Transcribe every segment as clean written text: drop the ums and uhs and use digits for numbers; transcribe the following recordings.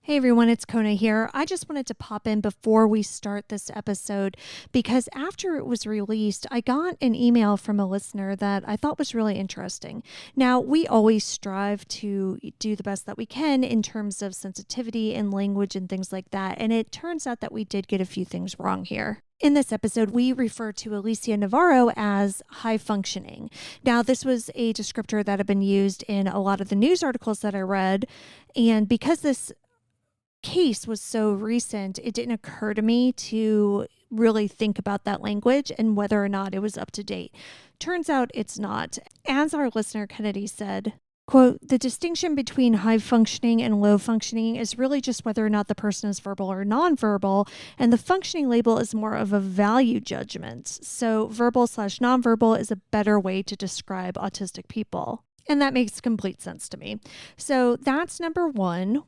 Hey everyone, it's Kona here. I just wanted to pop in before we start this episode because after it was released, I got an email from a listener that I thought was really interesting. Now, we always strive to do the best that we can in terms of sensitivity and language and things like that, and it turns out that we did get a few things wrong here. In this episode, we refer to Alicia Navarro as high functioning. Now, this was a descriptor that had been used in a lot of the news articles that I read, and because this case was so recent, it didn't occur to me to really think about that language and whether or not it was up to date. Turns out it's not. As our listener Kennedy said, quote, "The distinction between high functioning and low functioning is really just whether or not the person is verbal or nonverbal, and the functioning label is more of a value judgment. So verbal/nonverbal is a better way to describe autistic people." And that makes complete sense to me. So that's number one.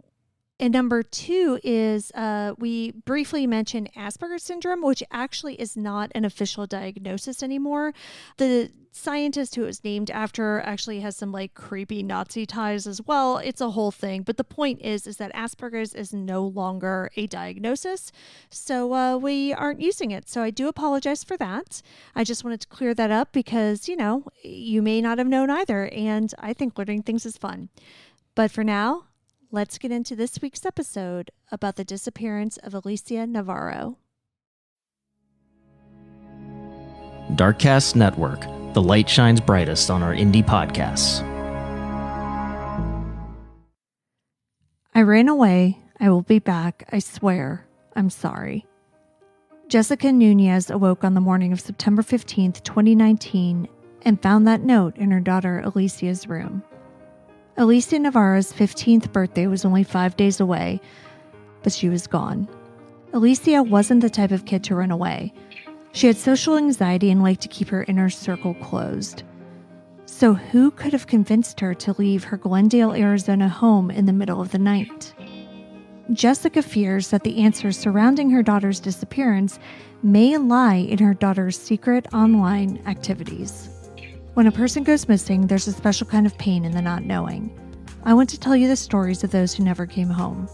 And number two is we briefly mentioned Asperger's syndrome, which actually is not an official diagnosis anymore. The scientist who it was named after actually has some like creepy Nazi ties as well. It's a whole thing. But the point is that Asperger's is no longer a diagnosis. So we aren't using it. So I do apologize for that. I just wanted to clear that up because, you may not have known either. And I think learning things is fun. But for now, let's get into this week's episode about the disappearance of Alicia Navarro. Darkcast Network. The light shines brightest on our indie podcasts. I ran away. I will be back. I swear. I'm sorry. Jessica Nuñez awoke on the morning of September 15th, 2019, and found that note in her daughter Alicia's room. Alicia Navarro's 15th birthday was only 5 days away, but she was gone. Alicia wasn't the type of kid to run away. She had social anxiety and liked to keep her inner circle closed. So who could have convinced her to leave her Glendale, Arizona home in the middle of the night? Jessica fears that the answers surrounding her daughter's disappearance may lie in her daughter's secret online activities. When a person goes missing, there's a special kind of pain in the not knowing. I want to tell you the stories of those who never came home.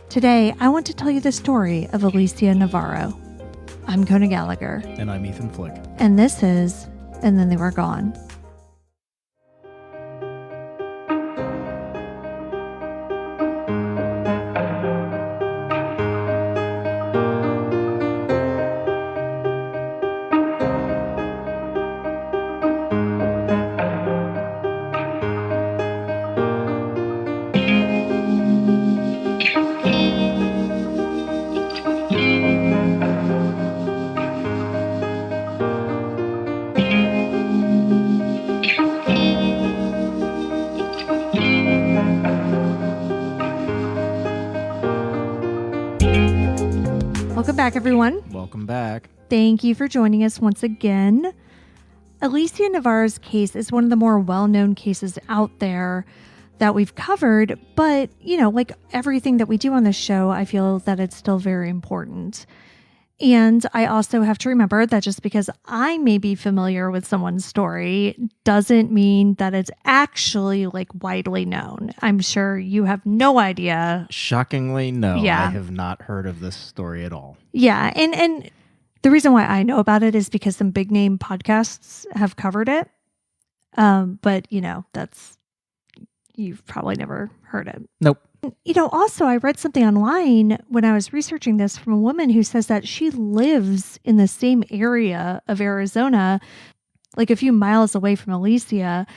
Today, I want to tell you the story of Alicia Navarro. I'm Kona Gallagher. And I'm Ethan Flick. And this is And Then They Were Gone. Welcome back, everyone. Welcome back. Thank you for joining us once again. Alicia Navarro's case is one of the more well-known cases out there that we've covered, but, like everything that we do on this show, I feel that it's still very important. And I also have to remember that just because I may be familiar with someone's story doesn't mean that it's actually widely known. I'm sure you have no idea. Shockingly, no. Yeah. I have not heard of this story at all. Yeah. And the reason why I know about it is because some big name podcasts have covered it. But you've probably never heard it. Nope. Also, I read something online when I was researching this from a woman who says that she lives in the same area of Arizona, like a few miles away from Alicia,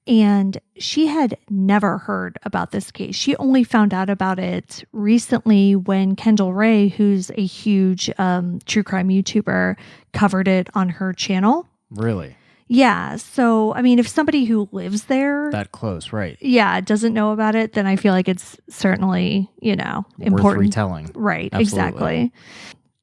and she had never heard about this case. She only found out about it recently when Kendall Ray, who's a huge true crime YouTuber, covered it on her channel. Really? Yeah. So, if somebody who lives there that close, right? Yeah, doesn't know about it, then I feel like it's certainly, important. Worth retelling. Right. Absolutely. Exactly.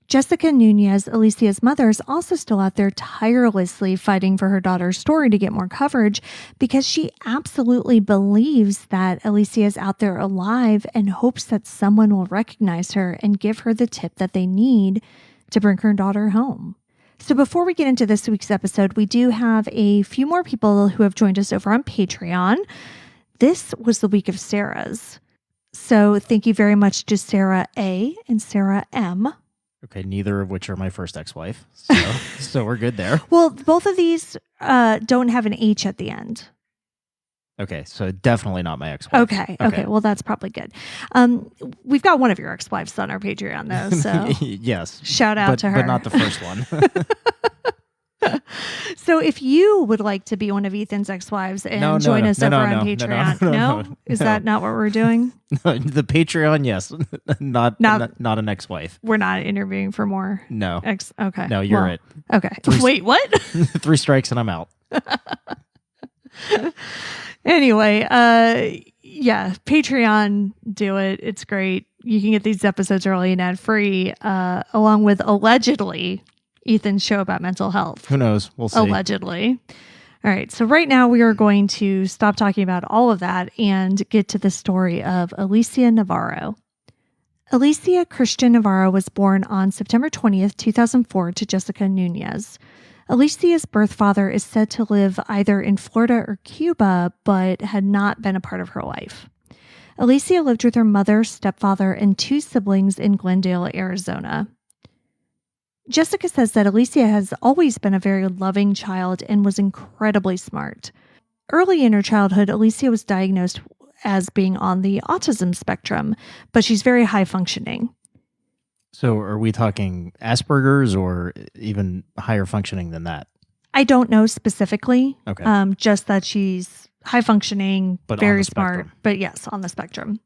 Jessica Nuñez, Alicia's mother, is also still out there tirelessly fighting for her daughter's story to get more coverage because she absolutely believes that Alicia is out there alive and hopes that someone will recognize her and give her the tip that they need to bring her daughter home. So before we get into this week's episode, we do have a few more people who have joined us over on Patreon. This was the week of Sarah's. So thank you very much to Sarah A. and Sarah M. Okay, neither of which are my first ex-wife, so we're good there. Well, both of these don't have an H at the end. Okay, so definitely not my ex-wife. Okay. Well, that's probably good. We've got one of your ex-wives on our Patreon, though, so yes. Shout out to her. But not the first one. So if you would like to be one of Ethan's ex-wives and join us over on Patreon, no? Is that not what we're doing? No, the Patreon, yes. not an ex-wife. We're not interviewing for more. No. Okay. No, you're it. Okay. Wait, what? 3 strikes and I'm out. Anyway, yeah, Patreon, do it. It's great. You can get these episodes early and ad-free, along with allegedly Ethan's show about mental health. Who knows? We'll see. Allegedly. All right. So right now we are going to stop talking about all of that and get to the story of Alicia Navarro. Alicia Christian Navarro was born on September 20th, 2004 to Jessica Nuñez. Alicia's birth father is said to live either in Florida or Cuba, but had not been a part of her life. Alicia lived with her mother, stepfather, and 2 siblings in Glendale, Arizona. Jessica says that Alicia has always been a very loving child and was incredibly smart. Early in her childhood, Alicia was diagnosed as being on the autism spectrum, but she's very high functioning. So are we talking Asperger's or even higher functioning than that? I don't know specifically. Okay. Just that she's high functioning, but very smart, but yes, on the spectrum.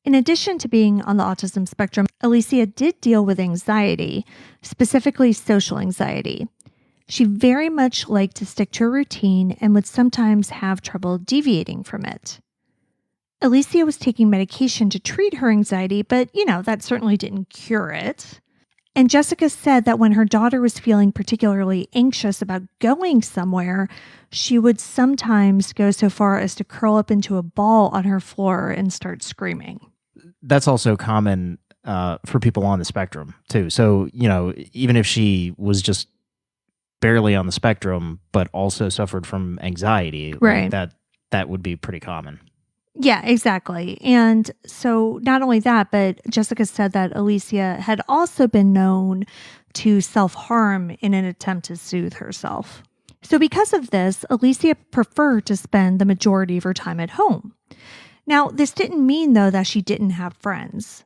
In addition to being on the autism spectrum, Alicia did deal with anxiety, specifically social anxiety. She very much liked to stick to a routine and would sometimes have trouble deviating from it. Alicia was taking medication to treat her anxiety, but, that certainly didn't cure it. And Jessica said that when her daughter was feeling particularly anxious about going somewhere, she would sometimes go so far as to curl up into a ball on her floor and start screaming. That's also common for people on the spectrum, too. So, even if she was just barely on the spectrum, but also suffered from anxiety, right? That would be pretty common. Yeah, exactly. And so not only that, but Jessica said that Alicia had also been known to self-harm in an attempt to soothe herself. So because of this, Alicia preferred to spend the majority of her time at home. Now, this didn't mean, though, that she didn't have friends.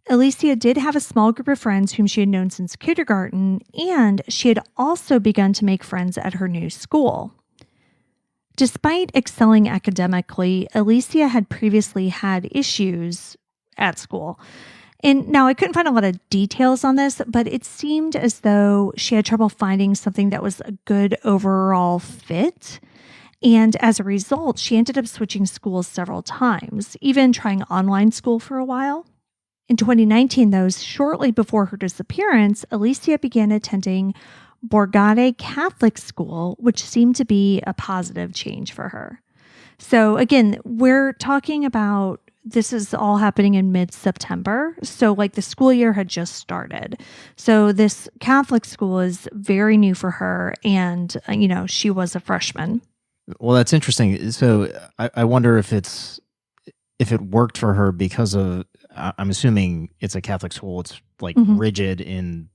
Alicia did have a small group of friends whom she had known since kindergarten, and she had also begun to make friends at her new school. Despite excelling academically, Alicia had previously had issues at school. And now I couldn't find a lot of details on this, but it seemed as though she had trouble finding something that was a good overall fit. And as a result, she ended up switching schools several times, even trying online school for a while. In 2019, though, shortly before her disappearance, Alicia began attending Borgade Catholic School, which seemed to be a positive change for her. So again, we're talking about this is all happening in mid-September. So the school year had just started. So this Catholic school is very new for her. And, she was a freshman. Well, that's interesting. So I wonder if it worked for her because of, I'm assuming it's a Catholic school. It's rigid in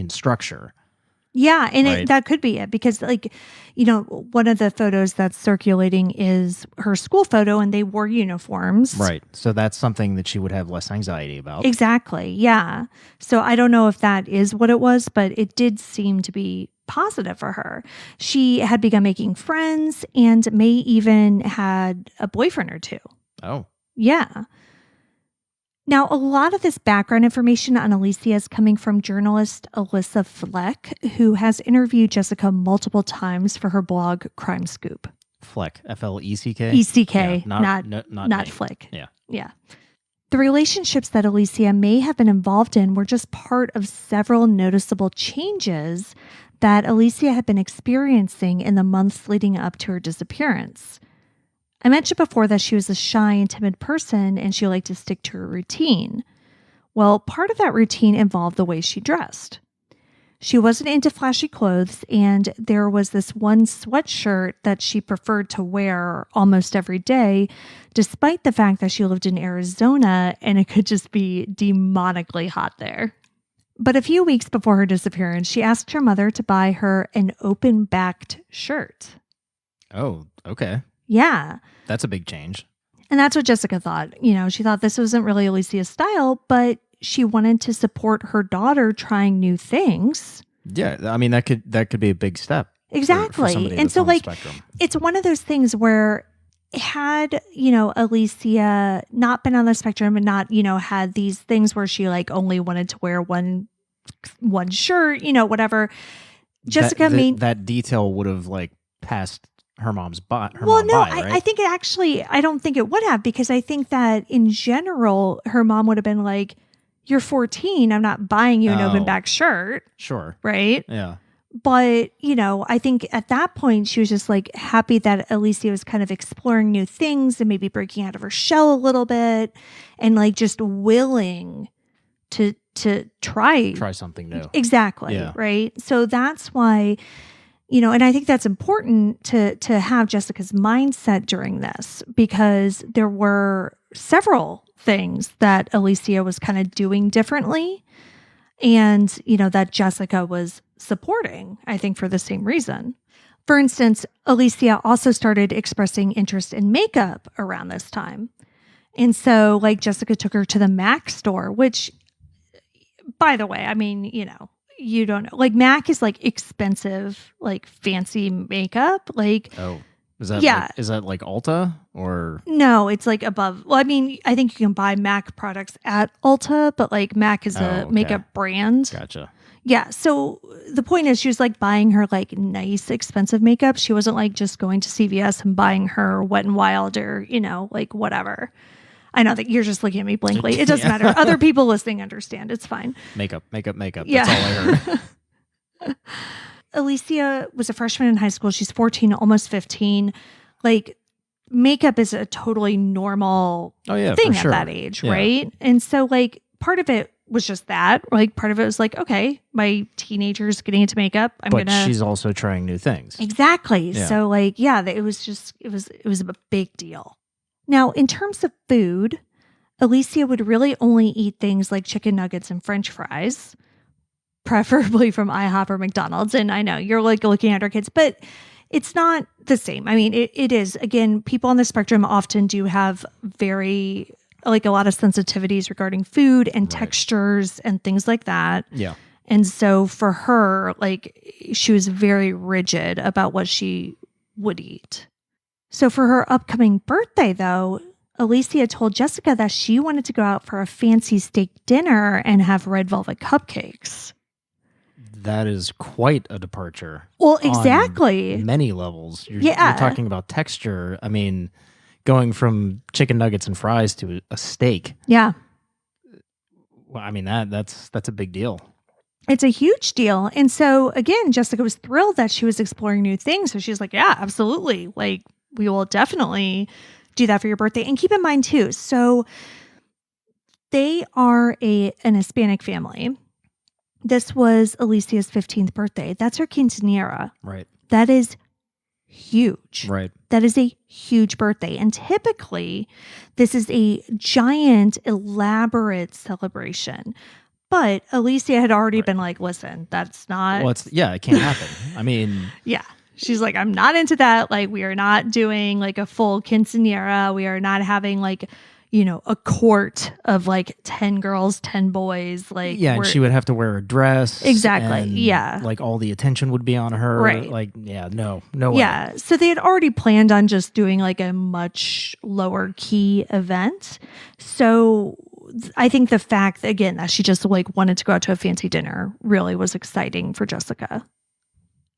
structure. Yeah, and that could be it because, one of the photos that's circulating is her school photo and they wore uniforms. Right. So that's something that she would have less anxiety about. Exactly. Yeah. So I don't know if that is what it was, but it did seem to be positive for her. She had begun making friends and may even had a boyfriend or 2. Oh. Yeah. Now, a lot of this background information on Alicia is coming from journalist Alyssa Fleck, who has interviewed Jessica multiple times for her blog Crime Scoop. Fleck, F-L-E-C-K? E-C-K, yeah, not Flick. Yeah. The relationships that Alicia may have been involved in were just part of several noticeable changes that Alicia had been experiencing in the months leading up to her disappearance. I mentioned before that she was a shy and timid person and she liked to stick to her routine. Well, part of that routine involved the way she dressed. She wasn't into flashy clothes, and there was this one sweatshirt that she preferred to wear almost every day, despite the fact that she lived in Arizona and it could just be demonically hot there. But a few weeks before her disappearance, she asked her mother to buy her an open-backed shirt. Oh, okay. Yeah. That's a big change. And that's what Jessica thought. She thought this wasn't really Alicia's style, but she wanted to support her daughter trying new things. Yeah, I mean that could be a big step. Exactly. For somebody And that's so on the like spectrum. it's one of those things where had, Alicia not been on the spectrum and not, had these things where she like only wanted to wear one shirt, whatever. Jessica that detail would have like passed her mom's well, mom no, by, right? I think I don't think it would have, because I think that in general, her mom would have been like, you're 14. I'm not buying you an open back shirt. Sure. Right. Yeah. But, I think at that point, she was just like happy that Alicia was kind of exploring new things and maybe breaking out of her shell a little bit and like just willing to try something new. Exactly. Yeah. Right. So that's why, and I think that's important to have Jessica's mindset during this, because there were several things that Alicia was kind of doing differently and, that Jessica was supporting, I think, for the same reason. For instance, Alicia also started expressing interest in makeup around this time. And so, like, Jessica took her to the MAC store, which, by the way, I mean, you don't know. Like, MAC is like expensive, like fancy makeup. Like, oh, is that is that like Ulta or no? It's like above. Well, I mean, I think you can buy MAC products at Ulta, but like MAC is a makeup brand. Gotcha. Yeah. So the point is, she was like buying her like nice, expensive makeup. She wasn't like just going to CVS and buying her Wet n Wild or like whatever. I know that you're just looking at me blankly. It doesn't matter. Other people listening understand. It's fine. Makeup. Yeah. That's all I heard. Alicia was a freshman in high school. She's 14, almost 15. Like, makeup is a totally normal thing at that age, right? And so, like, part of it was just that. Like, part of it was like, okay, my teenager's getting into makeup. But she's also trying new things. Exactly. Yeah. So, like, it was a big deal. Now, in terms of food, Alicia would really only eat things like chicken nuggets and French fries, preferably from IHOP or McDonald's. And I know you're like looking at our kids, but it's not the same. I mean, it is. Again, people on the spectrum often do have very, like, a lot of sensitivities regarding food and textures and things like that. Yeah. And so for her, like, she was very rigid about what she would eat. So for her upcoming birthday, though, Alicia told Jessica that she wanted to go out for a fancy steak dinner and have red velvet cupcakes. That is quite a departure. Well, exactly. On many levels. You're talking about texture. I mean, going from chicken nuggets and fries to a steak. Yeah. Well, I mean, that's a big deal. It's a huge deal. And so, again, Jessica was thrilled that she was exploring new things. So she's like, yeah, absolutely. Like, we will definitely do that for your birthday. And keep in mind, too, so they are an Hispanic family. This was Alicia's 15th birthday. That's her quinceañera. Right. That is huge. Right. That is a huge birthday. And typically, this is a giant, elaborate celebration. But Alicia had already been like, listen, that's not... Well, it can't happen. I mean... Yeah. She's like, I'm not into that. Like, we are not doing like a full quinceañera. We are not having like, a court of like 10 girls, 10 boys. Like, yeah, and she would have to wear a dress. Exactly. And, yeah. like, all the attention would be on her. Right. Like, yeah, no way. Yeah. So they had already planned on just doing like a much lower key event. So I think the fact, again, that she just like wanted to go out to a fancy dinner really was exciting for Jessica.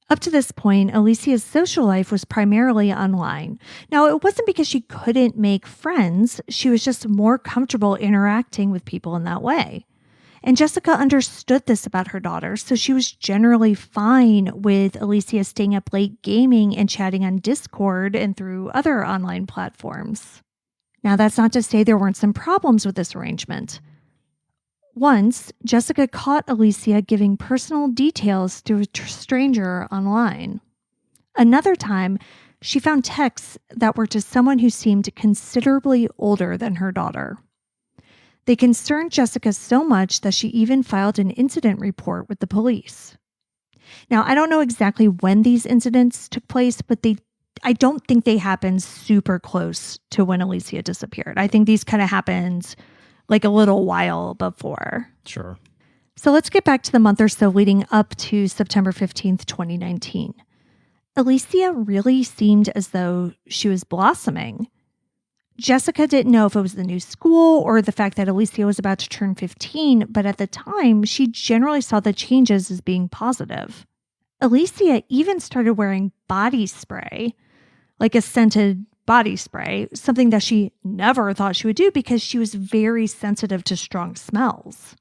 Up to this point, Alicia's social life was primarily online. Now, it wasn't because she couldn't make friends. She was just more comfortable interacting with people in that way. And Jessica understood this about her daughter, so she was generally fine with Alicia staying up late gaming and chatting on Discord and through other online platforms. Now, that's not to say there weren't some problems with this arrangement. Once, Jessica caught Alicia giving personal details to a stranger online. Another time, she found texts that were to someone who seemed considerably older than her daughter. They concerned Jessica so much that she even filed an incident report with the police. Now, I don't know exactly when these incidents took place, but I don't think they happened super close to when Alicia disappeared. I think these kind of happened like a little while before. Sure. So let's get back to the month or so leading up to September 15th, 2019. Alicia really seemed as though she was blossoming. Jessica didn't know if it was the new school or the fact that Alicia was about to turn 15, but at the time, she generally saw the changes as being positive. Alicia even started wearing body spray, like a scented body spray, something that she never thought she would do because she was very sensitive to strong smells.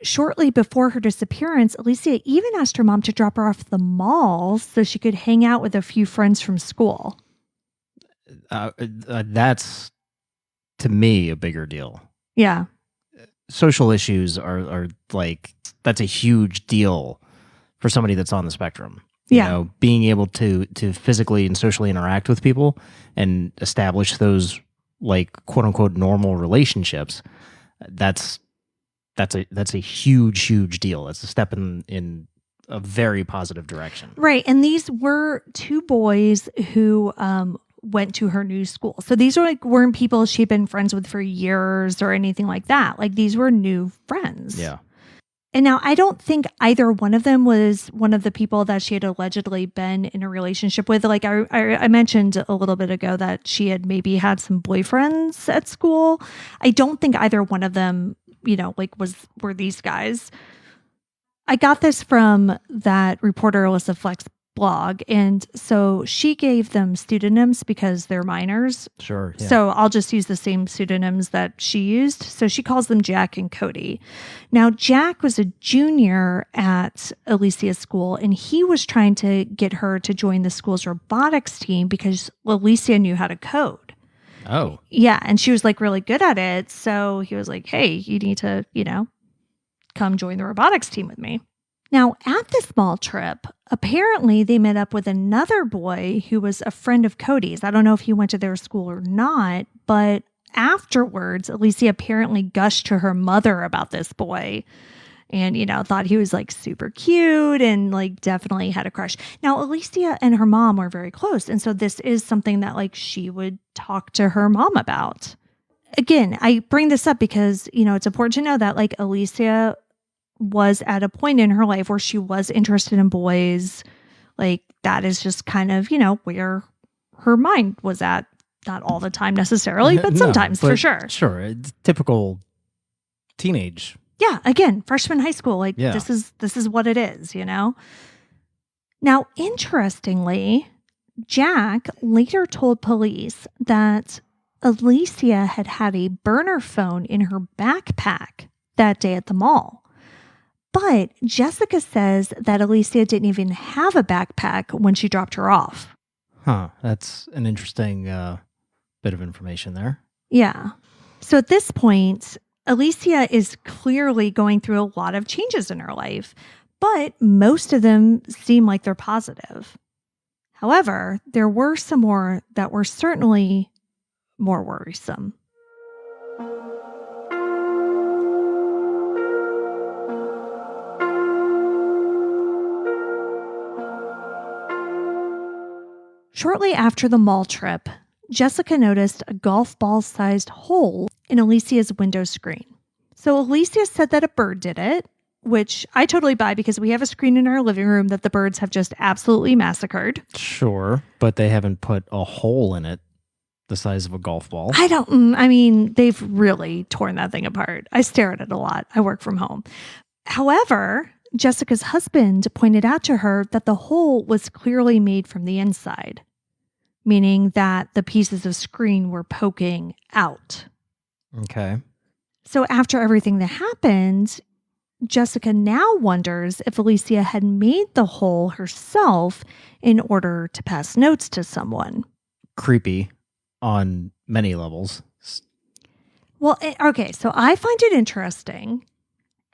Shortly before her disappearance, Alicia even asked her mom to drop her off at the mall so she could hang out with a few friends from school. That's, to me, a bigger deal. Yeah. Social issues are like, that's a huge deal for somebody that's on the spectrum. You know, being able to physically and socially interact with people and establish those like quote unquote normal relationships, that's a huge deal. It's a step in a very positive direction. Right. And these were two boys who went to her new school. So these weren't people she'd been friends with for years or anything like that. Like these were new friends. Yeah. And now I don't think either one of them was one of the people that she had allegedly been in a relationship with. Like I mentioned a little bit ago that she had maybe had some boyfriends at school. I don't think either one of them, were these guys. I got this from that reporter Alyssa Fleck's blog. And so she gave them pseudonyms because they're minors. Sure. Yeah. So I'll just use the same pseudonyms that she used. So she calls them Jack and Cody. Now, Jack was a junior at Alicia's school, and he was trying to get her to join the school's robotics team because Alicia knew how to code. Oh. Yeah. And she was like really good at it. So he was like, hey, you need to, come join the robotics team with me. Now, at this mall trip, apparently they met up with another boy who was a friend of Cody's. I don't know if he went to their school or not, but afterwards, Alicia apparently gushed to her mother about this boy and, thought he was like super cute and like definitely had a crush. Now, Alicia and her mom were very close. And so this is something that like she would talk to her mom about. Again, I bring this up because, it's important to know that like Alicia was at a point in her life where she was interested in boys. Like that is just kind of, where her mind was at. Not all the time necessarily, but sometimes for sure. Sure. It's typical teenage. Yeah. Again, freshman high school. Like this is what it is, Now, interestingly, Jack later told police that Alicia had a burner phone in her backpack that day at the mall. But Jessica says that Alicia didn't even have a backpack when she dropped her off. Huh. That's an interesting bit of information there. Yeah. So at this point, Alicia is clearly going through a lot of changes in her life, but most of them seem like they're positive. However, there were some more that were certainly more worrisome. Shortly after the mall trip, Jessica noticed a golf ball-sized hole in Alicia's window screen. So Alicia said that a bird did it, which I totally buy because we have a screen in our living room that the birds have just absolutely massacred. Sure, but they haven't put a hole in it the size of a golf ball. They've really torn that thing apart. I stare at it a lot. I work from home. However, Jessica's husband pointed out to her that the hole was clearly made from the inside, meaning that the pieces of screen were poking out. Okay. So after everything that happened, Jessica now wonders if Alicia had made the hole herself in order to pass notes to someone. Creepy on many levels. Well, okay, so I find it interesting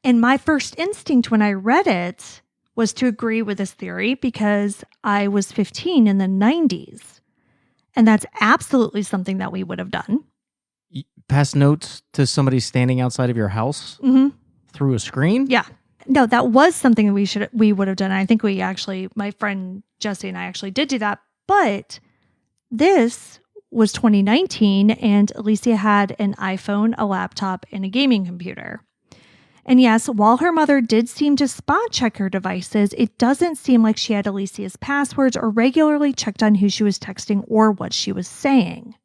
And my first instinct when I read it was to agree with this theory because I was 15 in the 90s. And that's absolutely something that we would have done. Pass notes to somebody standing outside of your house through a screen? Yeah. No, that was something we would have done. I think my friend Jesse and I actually did do that. But this was 2019 and Alicia had an iPhone, a laptop, and a gaming computer. And yes, while her mother did seem to spot check her devices, it doesn't seem like she had Alicia's passwords or regularly checked on who she was texting or what she was saying.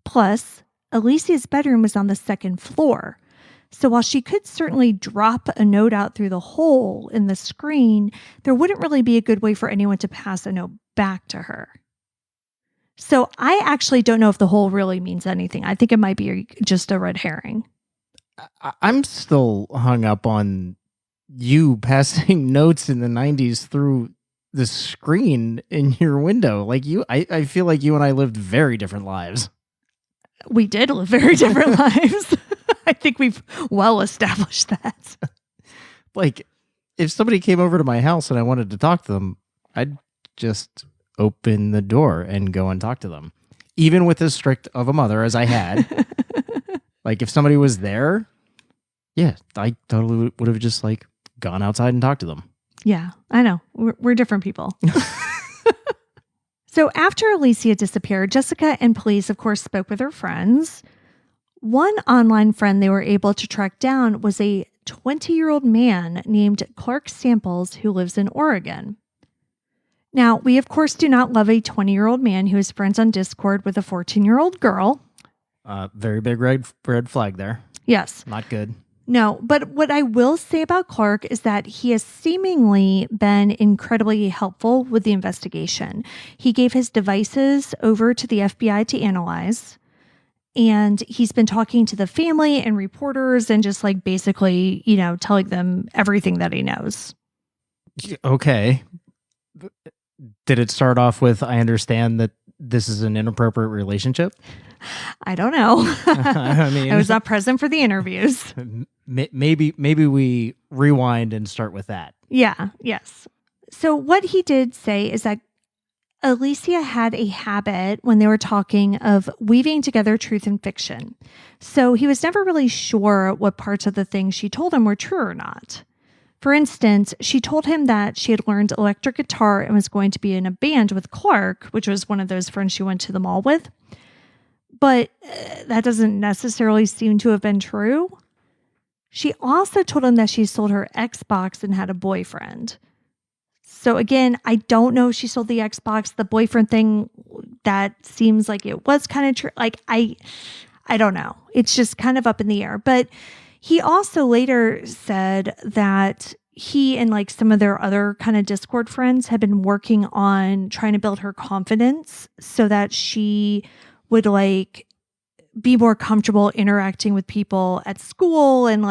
Plus, Alicia's bedroom was on the second floor. So while she could certainly drop a note out through the hole in the screen, there wouldn't really be a good way for anyone to pass a note back to her. So I actually don't know if the hole really means anything. I think it might be just a red herring. I'm still hung up on you passing notes in the 90s through the screen in your window. Like I feel like you and I lived very different lives. We did live very different lives. I think we've well established that. Like, if somebody came over to my house and I wanted to talk to them, I'd just open the door and go and talk to them. Even with as strict of a mother as I had. Like, if somebody was there, yeah, I totally would have just, like, gone outside and talked to them. Yeah, I know. We're different people. So after Alicia disappeared, Jessica and police, of course, spoke with her friends. One online friend they were able to track down was a 20-year-old man named Clark Samples who lives in Oregon. Now, we, of course, do not love a 20-year-old man who is friends on Discord with a 14-year-old girl. Very big red flag there. Yes. Not good. No, but what I will say about Clark is that he has seemingly been incredibly helpful with the investigation. He gave his devices over to the FBI to analyze, and he's been talking to the family and reporters and just like basically, telling them everything that he knows. Okay. Did it start off with, I understand that this is an inappropriate relationship? I don't know. I mean, I was not present for the interviews. Maybe we rewind and start with that. Yeah, yes. So what he did say is that Alicia had a habit when they were talking of weaving together truth and fiction. So he was never really sure what parts of the things she told him were true or not. For instance, she told him that she had learned electric guitar and was going to be in a band with Clark, which was one of those friends she went to the mall with. But that doesn't necessarily seem to have been true. She also told him that she sold her Xbox and had a boyfriend. So again, I don't know if she sold the Xbox. The boyfriend thing, that seems like it was kind of true. Like, I don't know. It's just kind of up in the air. But he also later said that he and like some of their other kind of Discord friends had been working on trying to build her confidence so that she would like be more comfortable interacting with people at school and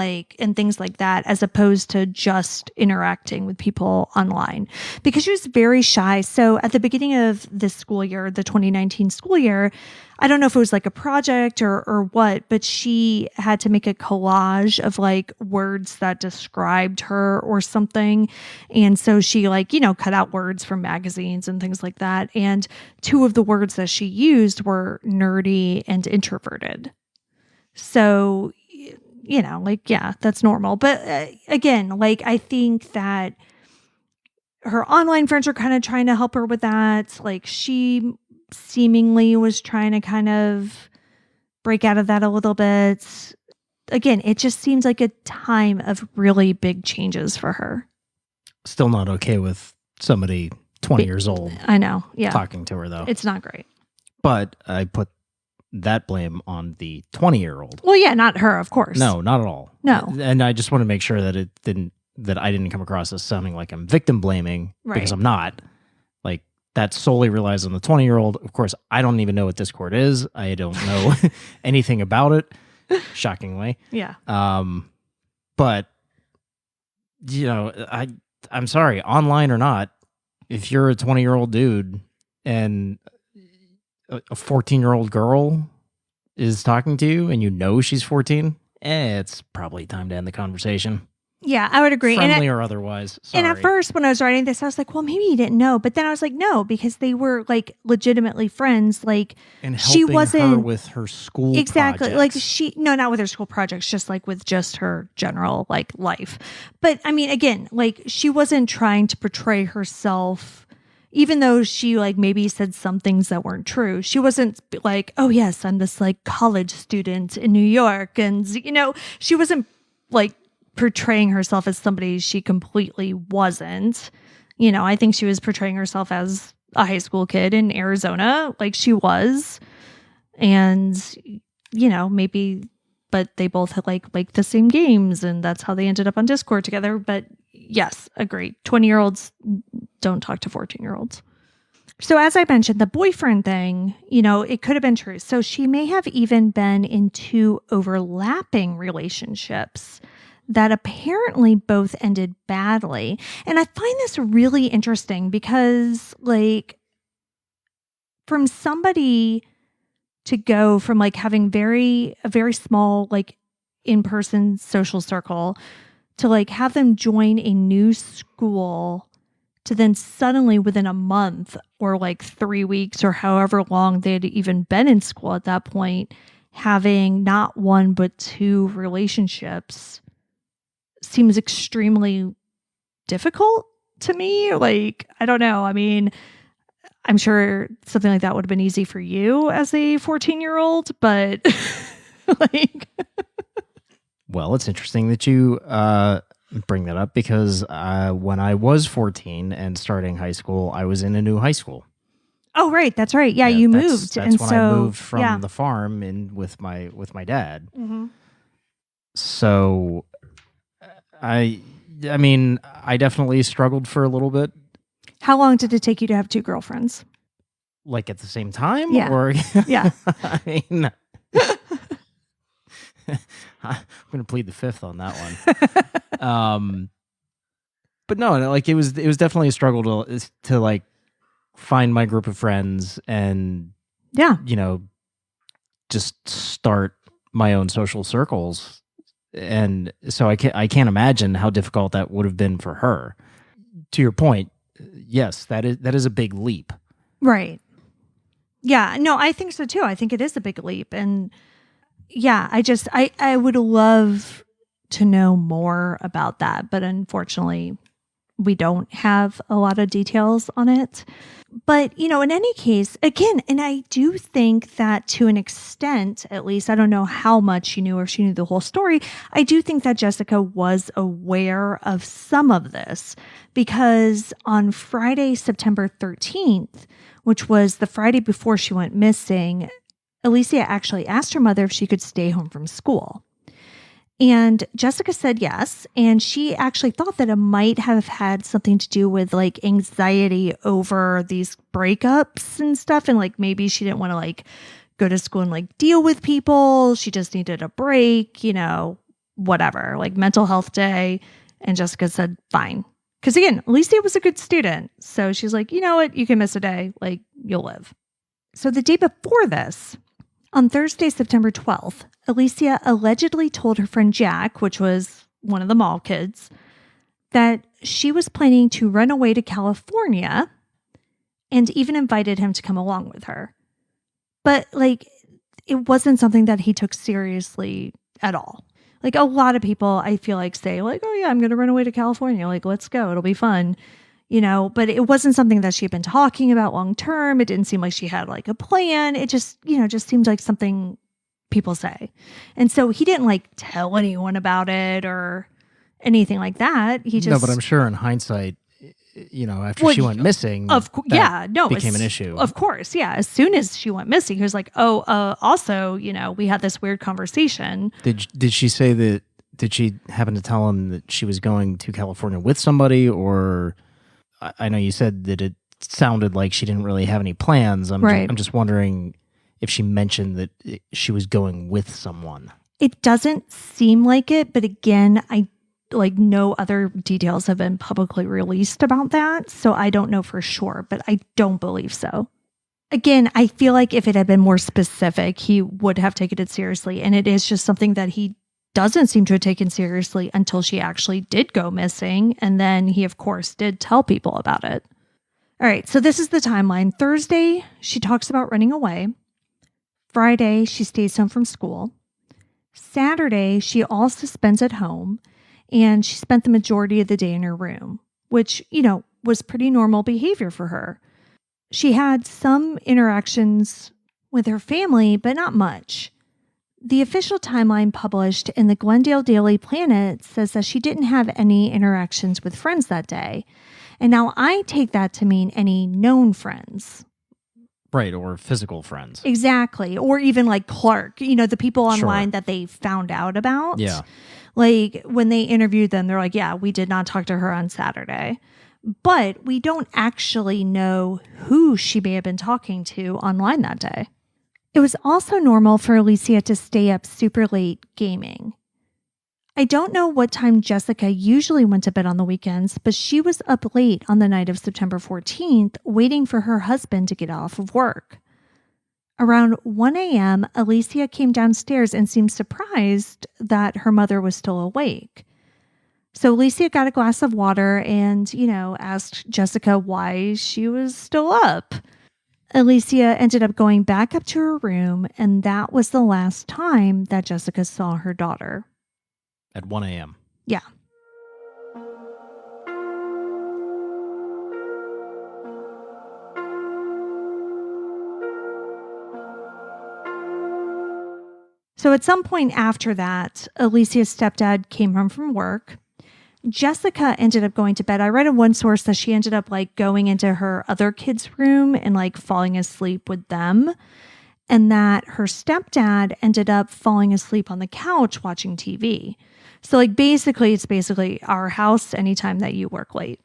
things like that, as opposed to just interacting with people online, because she was very shy. So at the beginning of this school year, the 2019 school year, I don't know if it was like a project or what, but she had to make a collage of like words that described her or something. And so she cut out words from magazines and things like that. And two of the words that she used were nerdy and introverted. So, that's normal. But again, I think that her online friends are kind of trying to help her with that. Like, she seemingly was trying to kind of break out of that a little bit. Again, it just seems like a time of really big changes for her. Still not okay with somebody 20 years old. I know. Yeah. Talking to her, though. It's not great. But I put that blame on the 20-year-old. Well, yeah, not her, of course. No, not at all. No. And I just want to make sure that I didn't come across as sounding like I'm victim blaming, because I'm not. Like, that solely relies on the 20-year-old. Of course, I don't even know what Discord is. I don't know anything about it, shockingly. Yeah. But I'm sorry, online or not, if you're a 20-year-old dude and a 14-year-old girl is talking to you and you know she's 14, it's probably time to end the conversation. Yeah, I would agree. Friendly or otherwise. Sorry. And at first, when I was writing this, I was like, well, maybe he didn't know. But then I was like, no, because they were like legitimately friends. Like, and she wasn't her with her school exactly projects. like not with her school projects, just like with just her general like life. But I mean, again, like she wasn't trying to portray herself. Even though she like maybe said some things that weren't true, she wasn't like, oh yes, I'm this like college student in New York. And, she wasn't like portraying herself as somebody she completely wasn't. I think she was portraying herself as a high school kid in Arizona, like she was. And, maybe, but they both had like the same games, and that's how they ended up on Discord together. But yes, agreed. 20-year-olds don't talk to 14-year-olds. So as I mentioned, the boyfriend thing, it could have been true. So she may have even been in 2 overlapping relationships that apparently both ended badly. And I find this really interesting because like from somebody to go from like having a very small like in-person social circle to like have them join a new school to then suddenly within a month or like 3 weeks or however long they had even been in school at that point, having not 1 but 2 relationships seems extremely difficult to me. Like, I don't know. I mean, I'm sure something like that would have been easy for you as a 14-year-old, but like... Well, it's interesting that you bring that up because when I was 14 and starting high school, I was in a new high school. Oh, right. That's right. Yeah, you moved. That's when I moved from the farm in with my dad. Mm-hmm. So I mean, I definitely struggled for a little bit. How long did it take you to have 2 girlfriends? Like at the same time? Yeah. Or yeah. I mean, I'm going to plead the 5th on that one. But no, like it was definitely a struggle to like find my group of friends and just start my own social circles. And so I can't imagine how difficult that would have been for her. To your point, yes, that is a big leap. Right. Yeah, no, I think so too. I think it is a big leap. And yeah, I would love to know more about that, but unfortunately we don't have a lot of details on it. But, in any case, again, and I do think that to an extent, at least, I don't know how much she knew or if she knew the whole story, I do think that Jessica was aware of some of this because on Friday, September 13th, which was the Friday before she went missing, Alicia actually asked her mother if she could stay home from school. And Jessica said yes. And she actually thought that it might have had something to do with like anxiety over these breakups and stuff. And like maybe she didn't want to like go to school and like deal with people. She just needed a break, whatever, like mental health day. And Jessica said, fine. Because again, Alicia was a good student. So she's like, you know what? You can miss a day. Like you'll live. So the day before this, on Thursday, September 12th, Alicia allegedly told her friend Jack, which was one of the mall kids, that she was planning to run away to California and even invited him to come along with her. But like, it wasn't something that he took seriously at all. Like a lot of people, I feel like say like, oh yeah, I'm going to run away to California. Like, let's go. It'll be fun. But it wasn't something that she had been talking about long term. It didn't seem like she had like a plan. It just, just seemed like something people say. And so he didn't like tell anyone about it or anything like that. He just... No, but I'm sure in hindsight, after she went missing, became an issue. Of course. Yeah. As soon as she went missing, he was like, also, we had this weird conversation. Did she say that, did she happen to tell him that she was going to California with somebody, or... I know you said that it sounded like she didn't really have any plans. I'm just wondering if she mentioned that she was going with someone. It doesn't seem like it, but again, no other details have been publicly released about that, so I don't know for sure, but I don't believe so. Again, I feel like if it had been more specific, he would have taken it seriously, and it is just something that he doesn't seem to have taken seriously until she actually did go missing. And then he, of course, did tell people about it. All right, so this is the timeline. Thursday, she talks about running away. Friday, she stays home from school. Saturday, she also spends at home, and she spent the majority of the day in her room, which, was pretty normal behavior for her. She had some interactions with her family, but not much. The official timeline published in the Glendale Daily Planet says that she didn't have any interactions with friends that day. And now I take that to mean any known friends. Right, or physical friends. Exactly. Or even like Clark, the people online that they found out about. Yeah. Like when they interviewed them, they're like, yeah, we did not talk to her on Saturday. But we don't actually know who she may have been talking to online that day. It was also normal for Alicia to stay up super late gaming. I don't know what time Jessica usually went to bed on the weekends, but she was up late on the night of September 14th, waiting for her husband to get off of work. Around 1 a.m., Alicia came downstairs and seemed surprised that her mother was still awake. So Alicia got a glass of water and, asked Jessica why she was still up. Alicia ended up going back up to her room, and that was the last time that Jessica saw her daughter. At 1 a.m. Yeah. So at some point after that, Alicia's stepdad came home from work. Jessica ended up going to bed. I read in one source that she ended up going into her other kid's room and falling asleep with them. And that her stepdad ended up falling asleep on the couch watching TV. So it's basically our house anytime that you work late.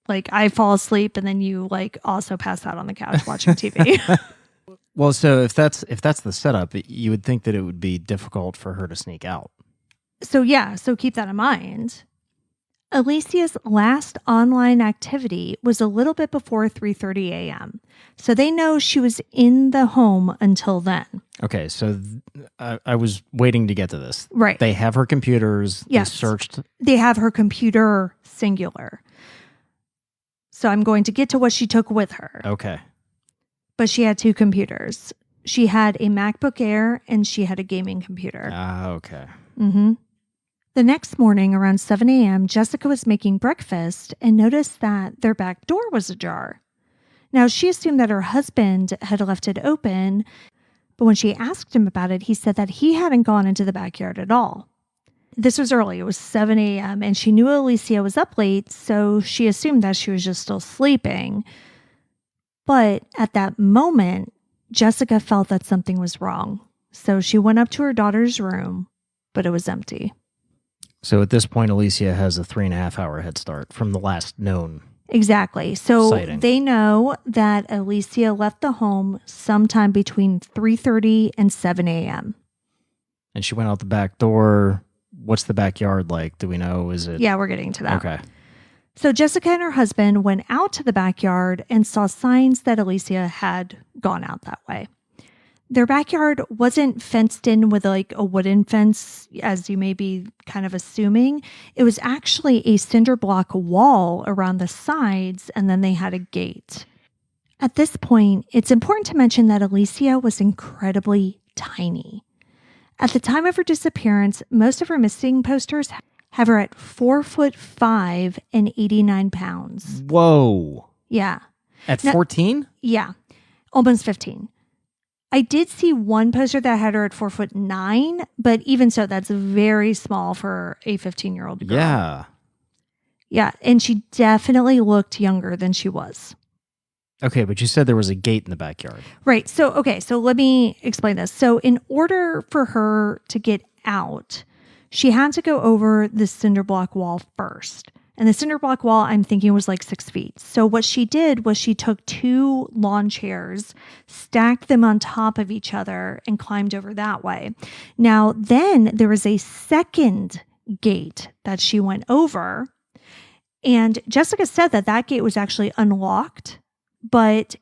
I fall asleep and then you also pass out on the couch watching TV. Well, so if that's the setup, you would think that it would be difficult for her to sneak out. So keep that in mind. Alicia's last online activity was a little bit before 3:30 a.m. So they know she was in the home until then. Okay, so I was waiting to get to this. Right. They have her computers. Yes. They searched. They have her computer singular. So I'm going to get to what she took with her. Okay. But she had two computers. She had a MacBook Air and she had a gaming computer. Okay. Mm-hmm. The next morning around 7 a.m., Jessica was making breakfast and noticed that their back door was ajar. Now, she assumed that her husband had left it open, but when she asked him about it, he said that he hadn't gone into the backyard at all. This was early. It was 7 a.m., and she knew Alicia was up late, so she assumed that she was just still sleeping. But at that moment, Jessica felt that something was wrong. So she went up to her daughter's room, but it was empty. So at this point, Alicia has a 3.5-hour head start from the last known. Exactly. So sighting. They know that Alicia left the home sometime between 3:30 and 7 a.m. And she went out the back door. What's the backyard like? Do we know? Is it? Yeah, we're getting to that. Okay. So Jessica and her husband went out to the backyard and saw signs that Alicia had gone out that way. Their backyard wasn't fenced in with a wooden fence, as you may be kind of assuming. It was actually a cinder block wall around the sides, and then they had a gate. At this point, it's important to mention that Alicia was incredibly tiny. At the time of her disappearance, most of her missing posters have her at 4'5" and 89 pounds. Whoa. Yeah. At 14? Yeah. Almost 15. I did see one poster that had her at 4'9", but even so, that's very small for a 15-year-old girl. Yeah. Yeah. And she definitely looked younger than she was. Okay, but you said there was a gate in the backyard. Right. So let me explain this. So in order for her to get out, she had to go over the cinder block wall first. And the cinder block wall, I'm thinking, was 6 feet. So what she did was she took 2 lawn chairs, stacked them on top of each other, and climbed over that way. Now, then there was a second gate that she went over. And Jessica said that gate was actually unlocked, but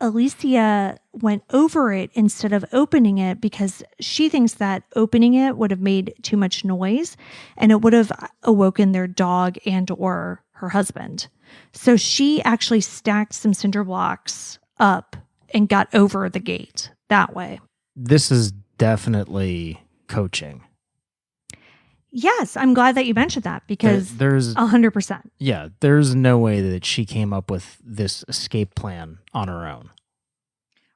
Alicia went over it instead of opening it because she thinks that opening it would have made too much noise and it would have awoken their dog and or her husband. So she actually stacked some cinder blocks up and got over the gate that way. This is definitely coaching. Yes, I'm glad that you mentioned that because there's 100%. Yeah, there's no way that she came up with this escape plan on her own.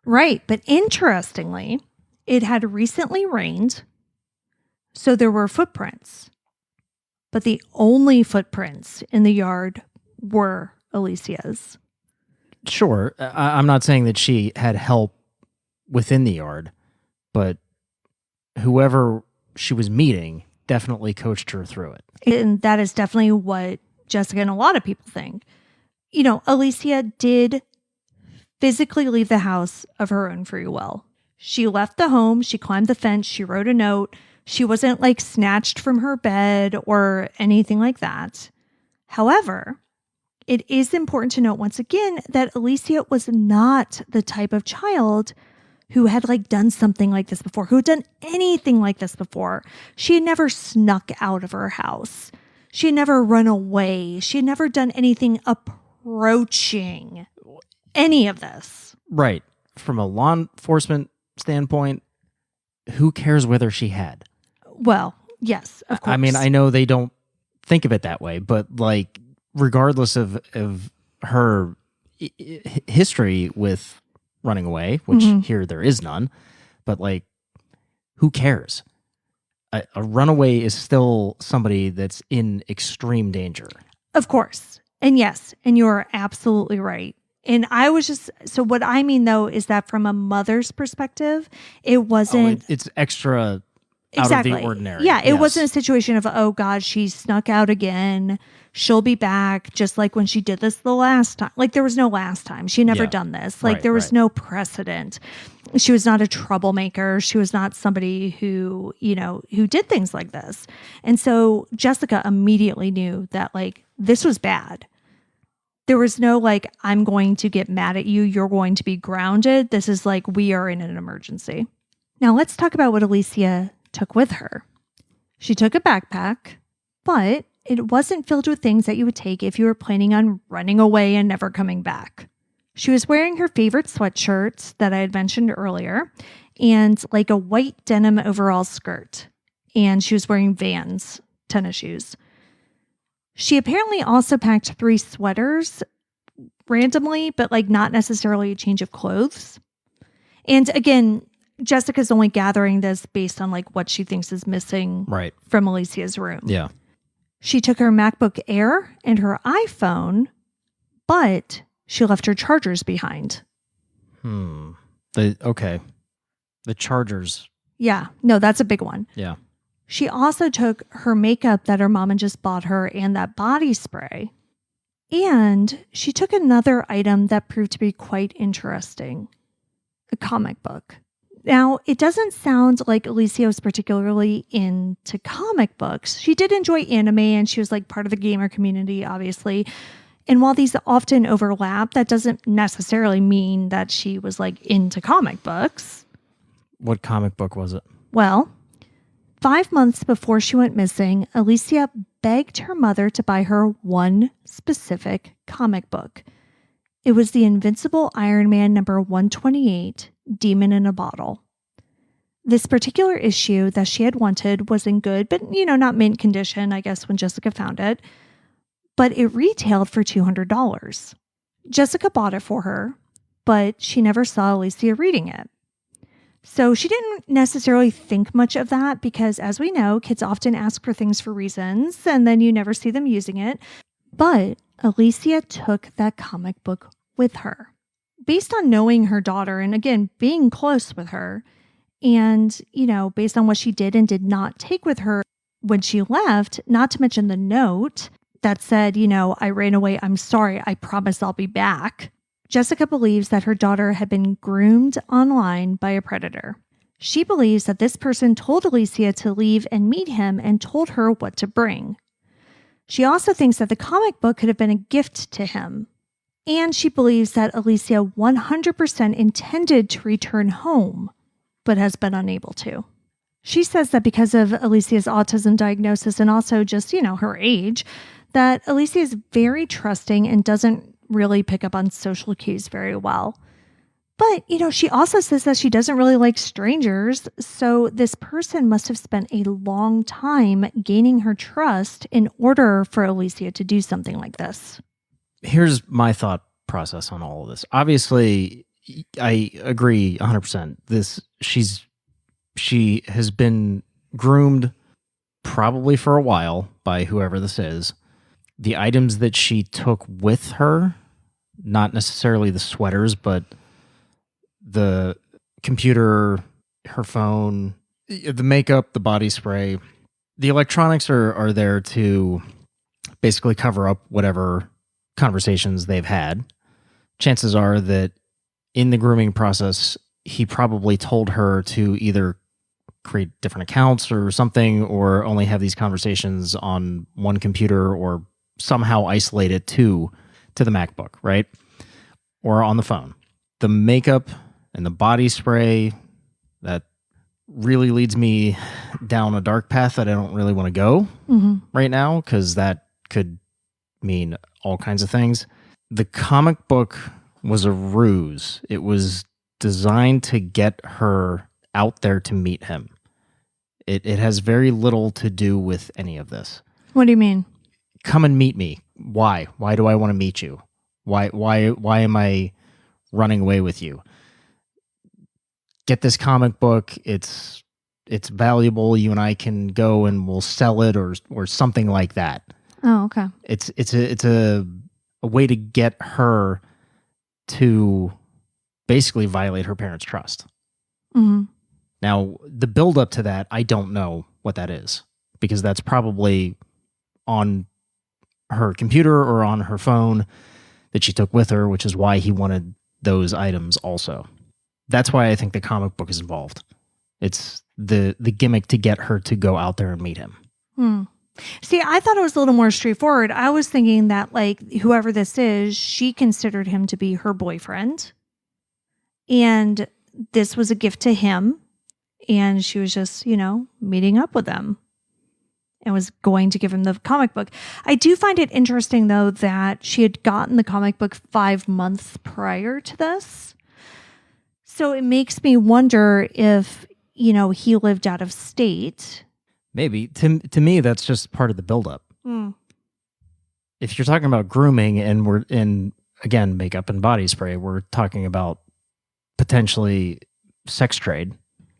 Right, but interestingly, it had recently rained, so there were footprints. But the only footprints in the yard were Alicia's. Sure, I'm not saying that she had help within the yard, but whoever she was meeting definitely coached her through it. And that is definitely what Jessica and a lot of people think. You know, Alicia did physically leave the house of her own free will. She left the home, she climbed the fence, she wrote a note. She wasn't like snatched from her bed or anything like that. However, it is important to note once again that Alicia was not the type of child who had like done something like this before, who had done anything like this before. She had never snuck out of her house. She had never run away. She had never done anything approaching any of this. Right. From a law enforcement standpoint, who cares whether she had? Well, yes, of course. I mean, I know they don't think of it that way, but like, regardless of her history with running away, which here there is none, but like, who cares? A runaway is still somebody that's in extreme danger. Of course. And yes, and you're absolutely right. And I was just, so what I mean though, is that from a mother's perspective, it wasn't. It's extra exactly. out of the ordinary. Yeah, it wasn't a situation of, oh God, she snuck out again. She'll be back, just like when she did this the last time. Like there was no last time. She had never done this. Like there was no precedent. She was not a troublemaker. She was not somebody who, you know, who did things like this. And so Jessica immediately knew that like this was bad. There was no like, I'm going to get mad at you. You're going to be grounded. This is like, we are in an emergency. Now let's talk about what Alicia took with her. She took a backpack, but it wasn't filled with things that you would take if you were planning on running away and never coming back. She was wearing her favorite sweatshirt that I had mentioned earlier and like a white denim overall skirt. And she was wearing Vans tennis shoes. She apparently also packed 3 sweaters randomly, but like not necessarily a change of clothes. And again, Jessica's only gathering this based on like what she thinks is missing from Alicia's room. Yeah. She took her MacBook Air and her iPhone, but she left her chargers behind. The chargers. Yeah. No, that's a big one. Yeah. She also took her makeup that her mom had just bought her and that body spray. And she took another item that proved to be quite interesting. A comic book. Now, it doesn't sound like Alicia was particularly into comic books. She did enjoy anime and she was like part of the gamer community, obviously. And while these often overlap, that doesn't necessarily mean that she was like into comic books. What comic book was it? Well, 5 months before she went missing, Alicia begged her mother to buy her one specific comic book. It was the Invincible Iron Man number 128, Demon in a Bottle. This particular issue that she had wanted was in good, but not mint condition, I guess, when Jessica found it. But it retailed for $200. Jessica bought it for her, but she never saw Alicia reading it. So she didn't necessarily think much of that because, as we know, kids often ask for things for reasons, and then you never see them using it. But Alicia took that comic book with her. Based on knowing her daughter and, again, being close with her, and, based on what she did and did not take with her when she left, not to mention the note that said, I ran away, I'm sorry, I promise I'll be back. Jessica believes that her daughter had been groomed online by a predator. She believes that this person told Alicia to leave and meet him and told her what to bring. She also thinks that the comic book could have been a gift to him And she believes that Alicia 100% intended to return home, but has been unable to. She says that because of Alicia's autism diagnosis and also just, her age, that Alicia is very trusting and doesn't really pick up on social cues very well. But, she also says that she doesn't really like strangers. So this person must have spent a long time gaining her trust in order for Alicia to do something like this. Here's my thought process on all of this. Obviously, I agree 100%. She has been groomed probably for a while by whoever this is. The items that she took with her, not necessarily the sweaters, but the computer, her phone, the makeup, the body spray, the electronics are there to basically cover up whatever conversations they've had. Chances are that in the grooming process, he probably told her to either create different accounts or something, or only have these conversations on one computer, or somehow isolate it to the MacBook, right? Or on the phone. The makeup and the body spray, that really leads me down a dark path that I don't really want to go right now, because that could mean all kinds of things. The comic book was a ruse. It was designed to get her out there to meet him. It has very little to do with any of this. What do you mean? Come and meet me. Why? Why do I want to meet you? Why am I running away with you? Get this comic book. It's valuable. You and I can go and we'll sell it or something like that. Oh, okay. It's a way to get her to basically violate her parents' trust. Mm-hmm. Now, the build up to that, I don't know what that is, because that's probably on her computer or on her phone that she took with her, which is why he wanted those items also. That's why I think the comic book is involved. It's the gimmick to get her to go out there and meet him. See, I thought it was a little more straightforward. I was thinking that, whoever this is, she considered him to be her boyfriend. And this was a gift to him. And she was just, meeting up with him and was going to give him the comic book. I do find it interesting, though, that she had gotten the comic book 5 months prior to this. So it makes me wonder if, he lived out of state. Maybe. To me, that's just part of the buildup. If you're talking about grooming and we're in, again, makeup and body spray, we're talking about potentially sex trade.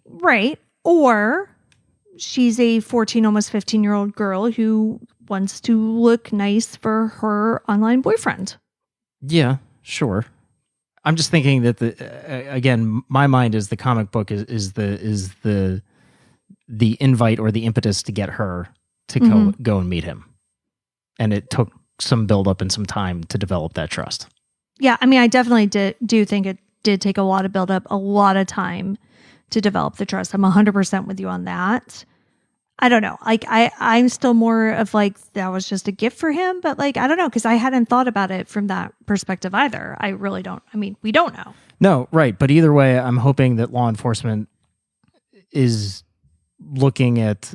Right. Or she's a 14, almost 15-year-old girl who wants to look nice for her online boyfriend. Yeah, sure. I'm just thinking that again, my mind is the comic book is the invite or the impetus to get her to go and meet him. And it took some build up and some time to develop that trust. Yeah, I mean, I definitely do think it did take a lot of build up, a lot of time to develop the trust. I'm 100% with you on that. I don't know. I'm still more of that was just a gift for him, but I don't know, because I hadn't thought about it from that perspective either. I really don't. I mean, we don't know. No, right. But either way, I'm hoping that law enforcement is looking at,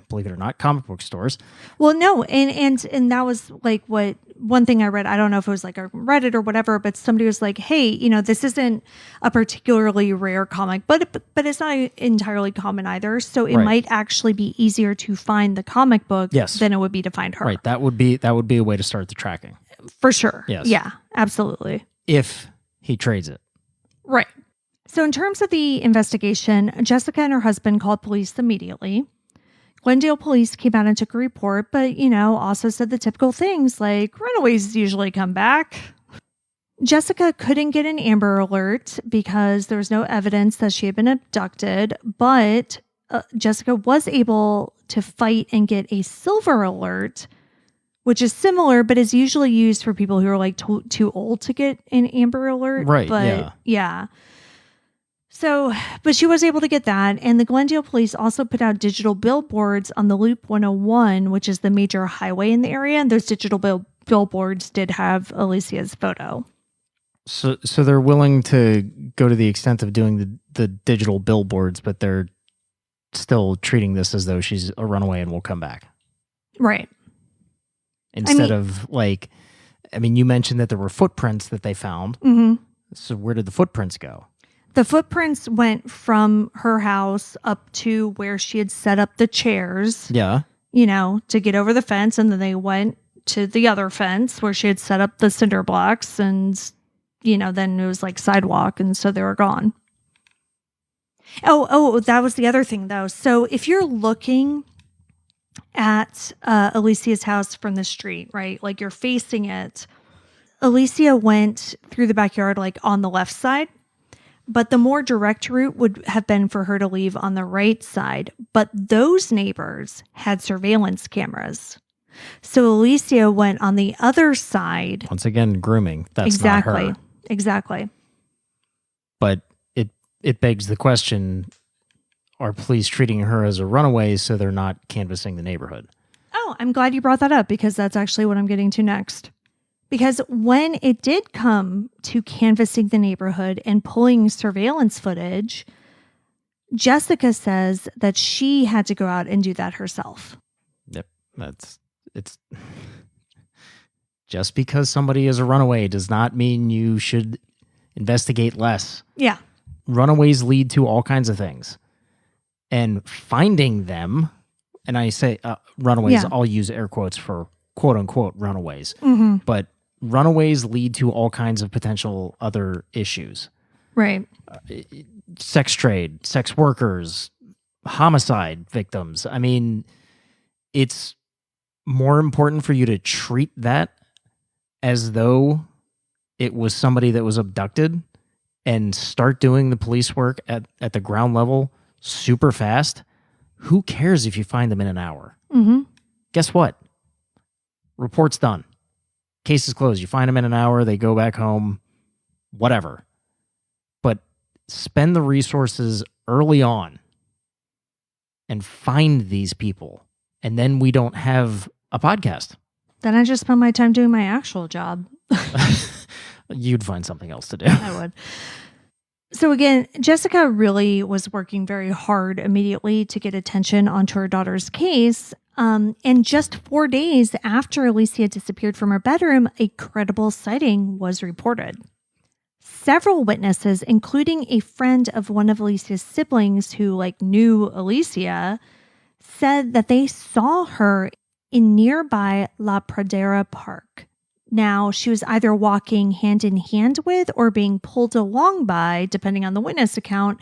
believe it or not, comic book stores. Well, no. And that was what one thing I read, I don't know if it was a Reddit or whatever, but somebody was like, hey, this isn't a particularly rare comic, but it's not entirely common either. So it might actually be easier to find the comic book than it would be to find her. Right. That would be a way to start the tracking. For sure. Yes. Yeah, absolutely. If he trades it. Right. So in terms of the investigation, Jessica and her husband called police immediately. Glendale police came out and took a report, but, also said the typical things like runaways usually come back. Jessica couldn't get an Amber Alert because there was no evidence that she had been abducted, but Jessica was able to fight and get a Silver Alert, which is similar, but is usually used for people who are too old to get an Amber Alert. Right. But yeah. So, but she was able to get that. And the Glendale police also put out digital billboards on the Loop 101, which is the major highway in the area. And those digital billboards did have Alicia's photo. So they're willing to go to the extent of doing the digital billboards, but they're still treating this as though she's a runaway and will come back. Right. Instead of you mentioned that there were footprints that they found. Mm-hmm. So where did the footprints go? The footprints went from her house up to where she had set up the chairs. Yeah. To get over the fence. And then they went to the other fence where she had set up the cinder blocks. And, then it was like sidewalk. And so they were gone. Oh, that was the other thing, though. So if you're looking at Alicia's house from the street, right? Like you're facing it. Alicia went through the backyard like on the left side. But the more direct route would have been for her to leave on the right side. But those neighbors had surveillance cameras. So Alicia went on the other side. Once again, grooming. That's exactly. not her. Exactly. But it begs the question, are police treating her as a runaway so they're not canvassing the neighborhood? Oh, I'm glad you brought that up because that's actually what I'm getting to next. Because when it did come to canvassing the neighborhood and pulling surveillance footage, Jessica says that she had to go out and do that herself. Yep. It's just because somebody is a runaway does not mean you should investigate less. Yeah. Runaways lead to all kinds of things. And finding them, and I say runaways, I'll use air quotes for quote unquote runaways. Mm-hmm. But runaways lead to all kinds of potential other issues. Right. Sex trade, sex workers, homicide victims. I mean, it's more important for you to treat that as though it was somebody that was abducted and start doing the police work at the ground level super fast. Who cares if you find them in an hour? Mm-hmm. Guess what? Report's done. Case is closed. You find them in an hour, they go back home, whatever. But spend the resources early on and find these people. And then we don't have a podcast. Then I just spend my time doing my actual job. You'd find something else to do. I would. So again, Jessica really was working very hard immediately to get attention onto her daughter's case. And just 4 days after Alicia disappeared from her bedroom, a credible sighting was reported. Several witnesses, including a friend of one of Alicia's siblings who knew Alicia, said that they saw her in nearby La Pradera Park. Now, she was either walking hand in hand with or being pulled along by, depending on the witness account,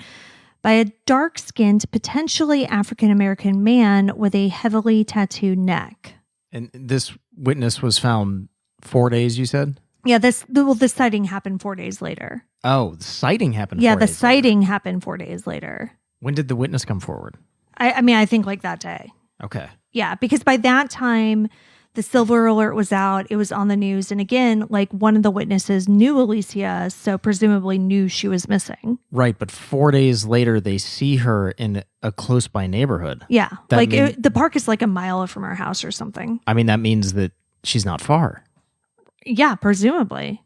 by a dark-skinned, potentially African-American man with a heavily tattooed neck. And this witness was found 4 days, you said? Yeah, the sighting happened 4 days later. Oh, the sighting happened 4 days Yeah, the later. sighting happened 4 days later. When did the witness come forward? I think that day. Okay. Yeah, because by that time, the silver alert was out. It was on the news. And again, one of the witnesses knew Alicia, so presumably knew she was missing. Right, but 4 days later, they see her in a close-by neighborhood. Yeah, That the park is a mile from her house or something. I mean, that means that she's not far. Yeah, presumably.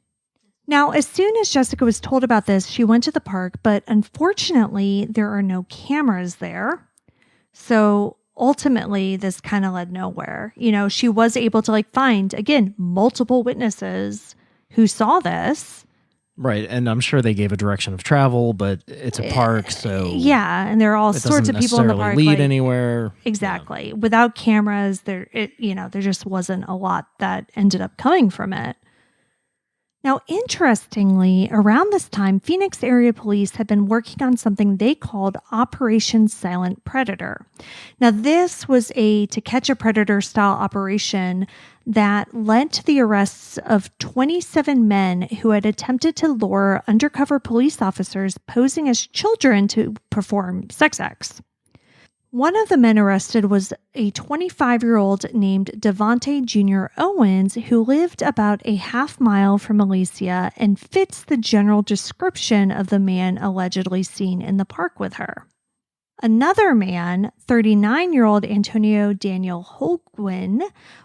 Now, as soon as Jessica was told about this, she went to the park, but unfortunately, there are no cameras there. So ultimately, this kind of led nowhere. She was able to find, again, multiple witnesses who saw this. Right, and I'm sure they gave a direction of travel, but it's a park, so... Yeah, and there are all sorts of people in the park. Lead anywhere. Exactly. Yeah. Without cameras, there just wasn't a lot that ended up coming from it. Now, interestingly, around this time, Phoenix area police had been working on something they called Operation Silent Predator. Now, this was a to catch a predator style operation that led to the arrests of 27 men who had attempted to lure undercover police officers posing as children to perform sex acts. One of the men arrested was a 25-year-old named Devonte Jr. Owens, who lived about a half mile from Alicia and fits the general description of the man allegedly seen in the park with her. Another man, 39-year-old Antonio Daniel Holguin,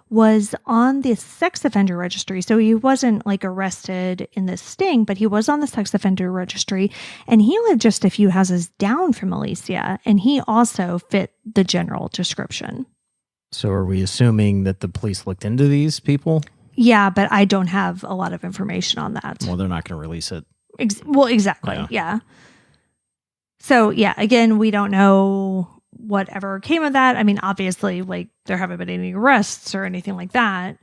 was on the sex offender registry. So he wasn't like arrested in this sting, but he was on the sex offender registry, and he lived just a few houses down from Alicia, and he also fit the general description. So are we assuming that the police looked into these people? Yeah, but I don't have a lot of information on that. Well, they're not going to release it. Exactly. Yeah. So, yeah, again, we don't know whatever came of that. I mean, obviously, like, there haven't been any arrests or anything like that.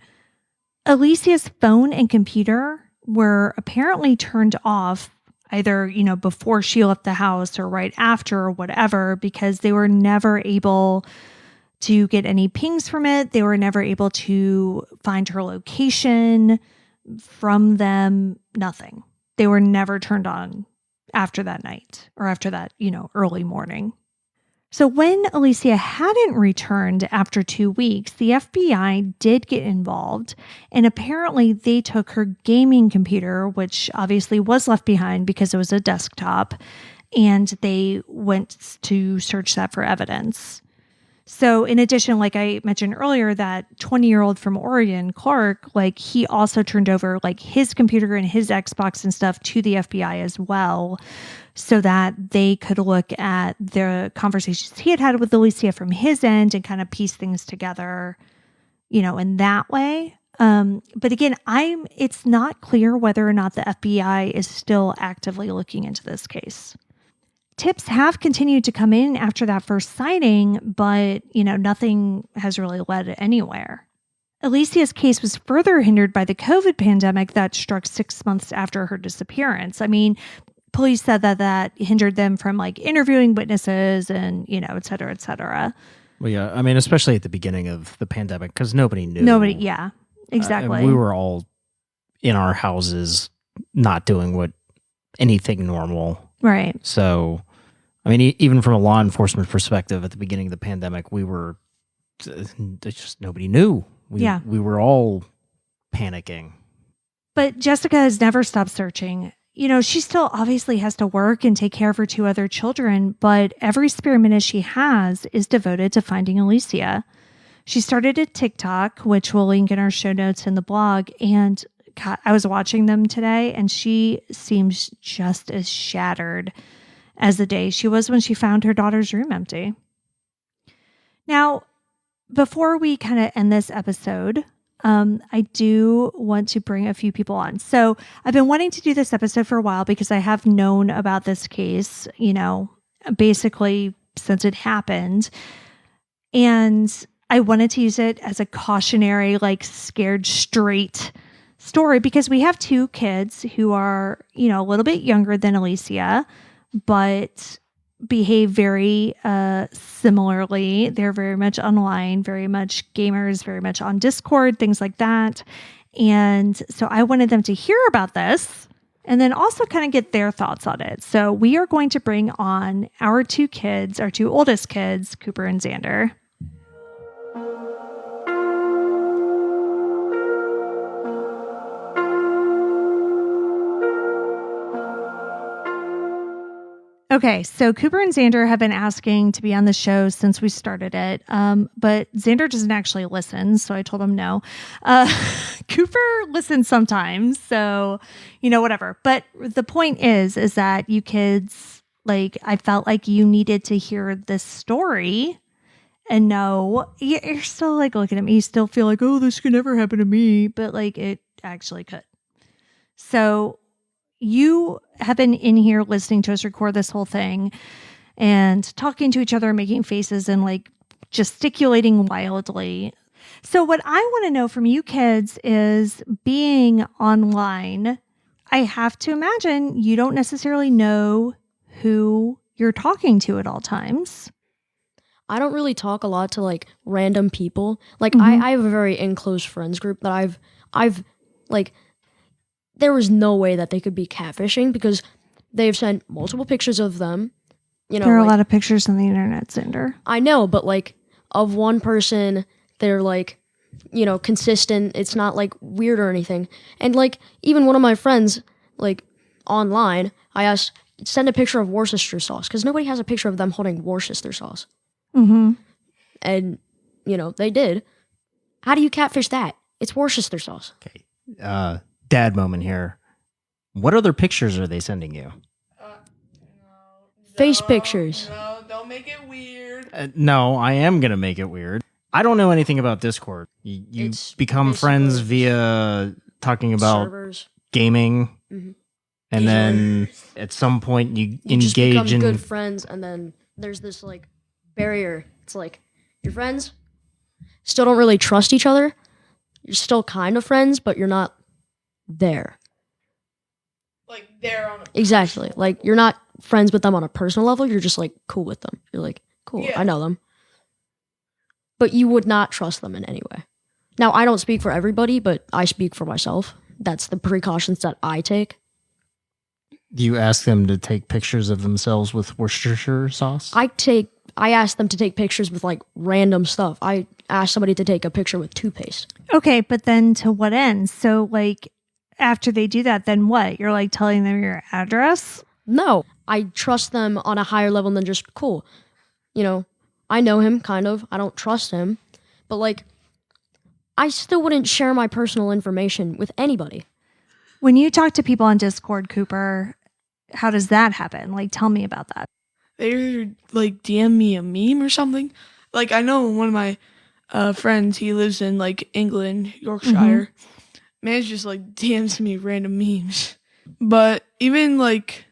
Alicia's phone and computer were apparently turned off either, before she left the house or right after or whatever, because they were never able to get any pings from it. They were never able to find her location from them. Nothing. They were never turned on after that night or after that, early morning. So when Alicia hadn't returned after 2 weeks, the FBI did get involved, and apparently they took her gaming computer, which obviously was left behind because it was a desktop, and they went to search that for evidence. So in addition, like I mentioned earlier, that 20-year-old from Oregon, Clark, like he also turned over like his computer and his Xbox and stuff to the FBI as well, so that they could look at the conversations he had with Alicia from his end and kind of piece things together, in that way. But again, it's not clear whether or not the FBI is still actively looking into this case. Tips have continued to come in after that first sighting, but, nothing has really led anywhere. Alicia's case was further hindered by the COVID pandemic that struck 6 months after her disappearance. I mean, police said that hindered them from like interviewing witnesses and, et cetera, et cetera. Well, yeah. I mean, especially at the beginning of the pandemic, because nobody knew. Yeah, exactly. We were all in our houses not doing anything normal. Right. So, I mean, even from a law enforcement perspective, at the beginning of the pandemic, just nobody knew. We were all panicking. But Jessica has never stopped searching. She still obviously has to work and take care of her 2 other children, but every spare minute she has is devoted to finding Alicia. She started a TikTok, which we'll link in our show notes in the blog, and God, I was watching them today, and she seems just as shattered as the day she was when she found her daughter's room empty. Now, before we kind of end this episode, I do want to bring a few people on. So I've been wanting to do this episode for a while because I have known about this case, basically since it happened. And I wanted to use it as a cautionary, like scared straight story because we have 2 kids who are, a little bit younger than Alicia, but behave very similarly. They're very much online, very much gamers, very much on Discord, things like that. And so I wanted them to hear about this and then also kind of get their thoughts on it. So we are going to bring on our 2 kids, our 2 oldest kids, Cooper and Xander. Okay, so Cooper and Xander have been asking to be on the show since we started it, but Xander doesn't actually listen, so I told him no. Cooper listens sometimes, so, whatever. But the point is that you kids, like, I felt like you needed to hear this story and know, you're still, like, looking at me, you still feel like, oh, this could never happen to me, but, like, it actually could. So you have been in here listening to us record this whole thing and talking to each other, making faces and like gesticulating wildly. So what I want to know from you kids is, being online, I have to imagine you don't necessarily know who you're talking to at all times. I don't really talk a lot to like random people. Like I have a very enclosed friends group that I've like, there was no way that they could be catfishing because they've sent multiple pictures of them. There are a lot of pictures on the internet, Xander. I know, but like of one person, they're like, consistent. It's not like weird or anything. And like even one of my friends, like online, I asked, send a picture of Worcester sauce because nobody has a picture of them holding Worcester sauce. Mm-hmm. And, they did. How do you catfish that? It's Worcester sauce. Okay. Dad moment here. What other pictures are they sending you? Face pictures. No, don't make it weird. No, I am going to make it weird. I don't know anything about Discord. You It's become friends basically via talking about servers. gaming, Mhm. and then at some point you Just engage become in. good friends, and then there's this like barrier. It's like you're friends, still don't really trust each other. You're still kind of friends, but you're not there. Like they're on a Exactly. Like you're not friends with them on a personal level. You're just like cool with them. You're like, cool, Yeah. I know them. But you would not trust them in any way. Now, I don't speak for everybody, but I speak for myself. That's the precautions that I take. Do you ask them to take pictures of themselves with Worcestershire sauce? I ask them to take pictures with like random stuff. I ask somebody to take a picture with toothpaste. Okay, but then to what end? So, like, after they do that, then what? You're like telling them your address? No, I trust them on a higher level than just cool. I know him kind of. I don't trust him, but like, I still wouldn't share my personal information with anybody. When you talk to people on Discord, Cooper, how does that happen? Like, tell me about that. They like DM me a meme or something. Like I know one of my friends, he lives in like England, Yorkshire. Man, just like DMs me random memes. But even like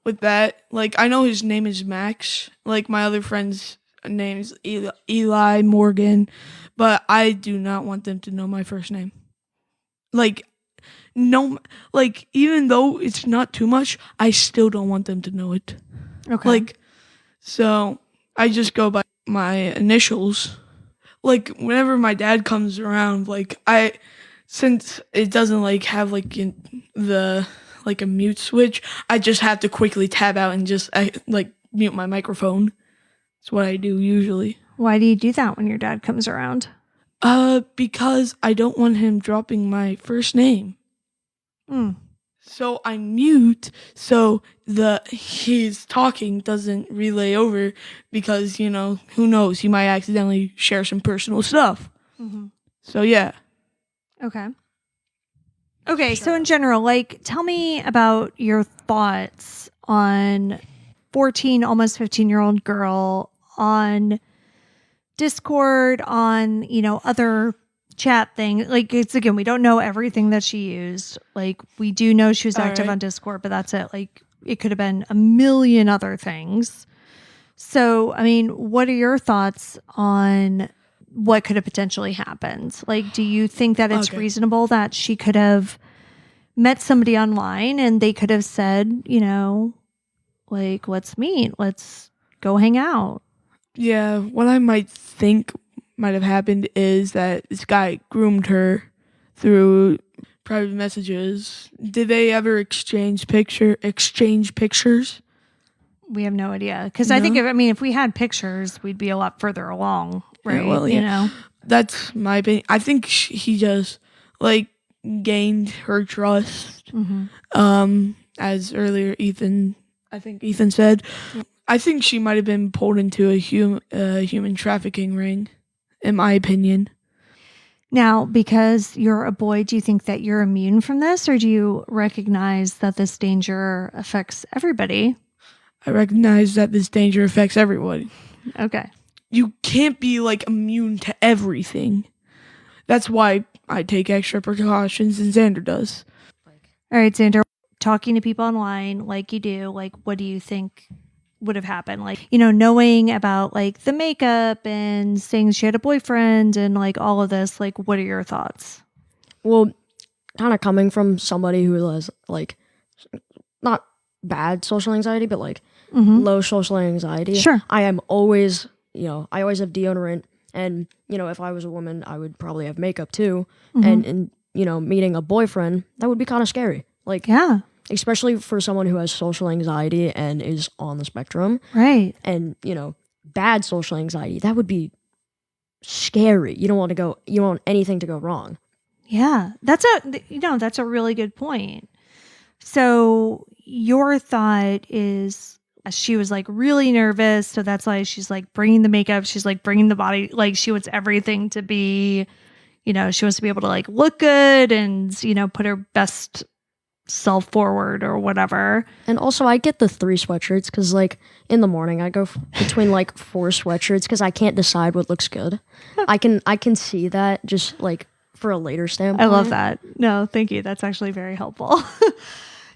with that, like I know his name is Max. Like my other friend's name is Eli Morgan, but I do not want them to know my first name. Like no, like even though it's not too much, I still don't want them to know it. Okay. Like, so I just go by my initials. Like, whenever my dad comes around, like, since it doesn't, like, have, like, a mute switch, I just have to quickly tab out and just, mute my microphone. That's what I do usually. Why do you do that when your dad comes around? Because I don't want him dropping my first name. Mm. So I mute so his talking doesn't relay over because, who knows, he might accidentally share some personal stuff. Mm-hmm. So yeah. Okay, so in general, like, tell me about your thoughts on 14, almost 15-year-old girl on Discord, on, other chat thing. Like, it's again, we don't know everything that she used. Like, we do know she was active on Discord, but that's it. Like, it could have been a million other things. So, I mean, what are your thoughts on what could have potentially happened? Like, do you think that it's reasonable that she could have met somebody online and they could have said, like, let's meet, let's go hang out? Yeah, what I might think might have happened is that this guy groomed her through private messages. Did they ever exchange pictures? We have no idea. Because I think, if we had pictures, we'd be a lot further along, right? Yeah, well, yeah. That's my opinion. I think he just, like, gained her trust. Mm-hmm. As earlier Ethan said. Yeah. I think she might have been pulled into a human trafficking ring, in my opinion. Now, because you're a boy, do you think that you're immune from this, or do you recognize that this danger affects everybody? I recognize that this danger affects everybody. Okay. You can't be, like, immune to everything. That's why I take extra precautions and Xander does. All right, Xander, talking to people online like you do, like, what do you think would have happened? Like, knowing about, like, the makeup and saying she had a boyfriend and, like, all of this, like, what are your thoughts? Well, kind of coming from somebody who has, like, not bad social anxiety, but, like, low social anxiety. Sure. I am always, I always have deodorant. And, if I was a woman, I would probably have makeup too. And meeting a boyfriend, that would be kind of scary. Like, yeah. Especially for someone who has social anxiety and is on the spectrum. Right. And, bad social anxiety, that would be scary. You don't want anything to go wrong. Yeah. That's a really good point. So your thought is she was like really nervous. So that's why she's like bringing the makeup. She's like bringing the body. Like she wants everything to be, she wants to be able to like look good and, put her best self forward or whatever. And also I get the 3 sweatshirts because like in the morning I go between like 4 sweatshirts because I can't decide what looks good. I can see that just like for a later standpoint. I love that. No, thank you. That's actually very helpful.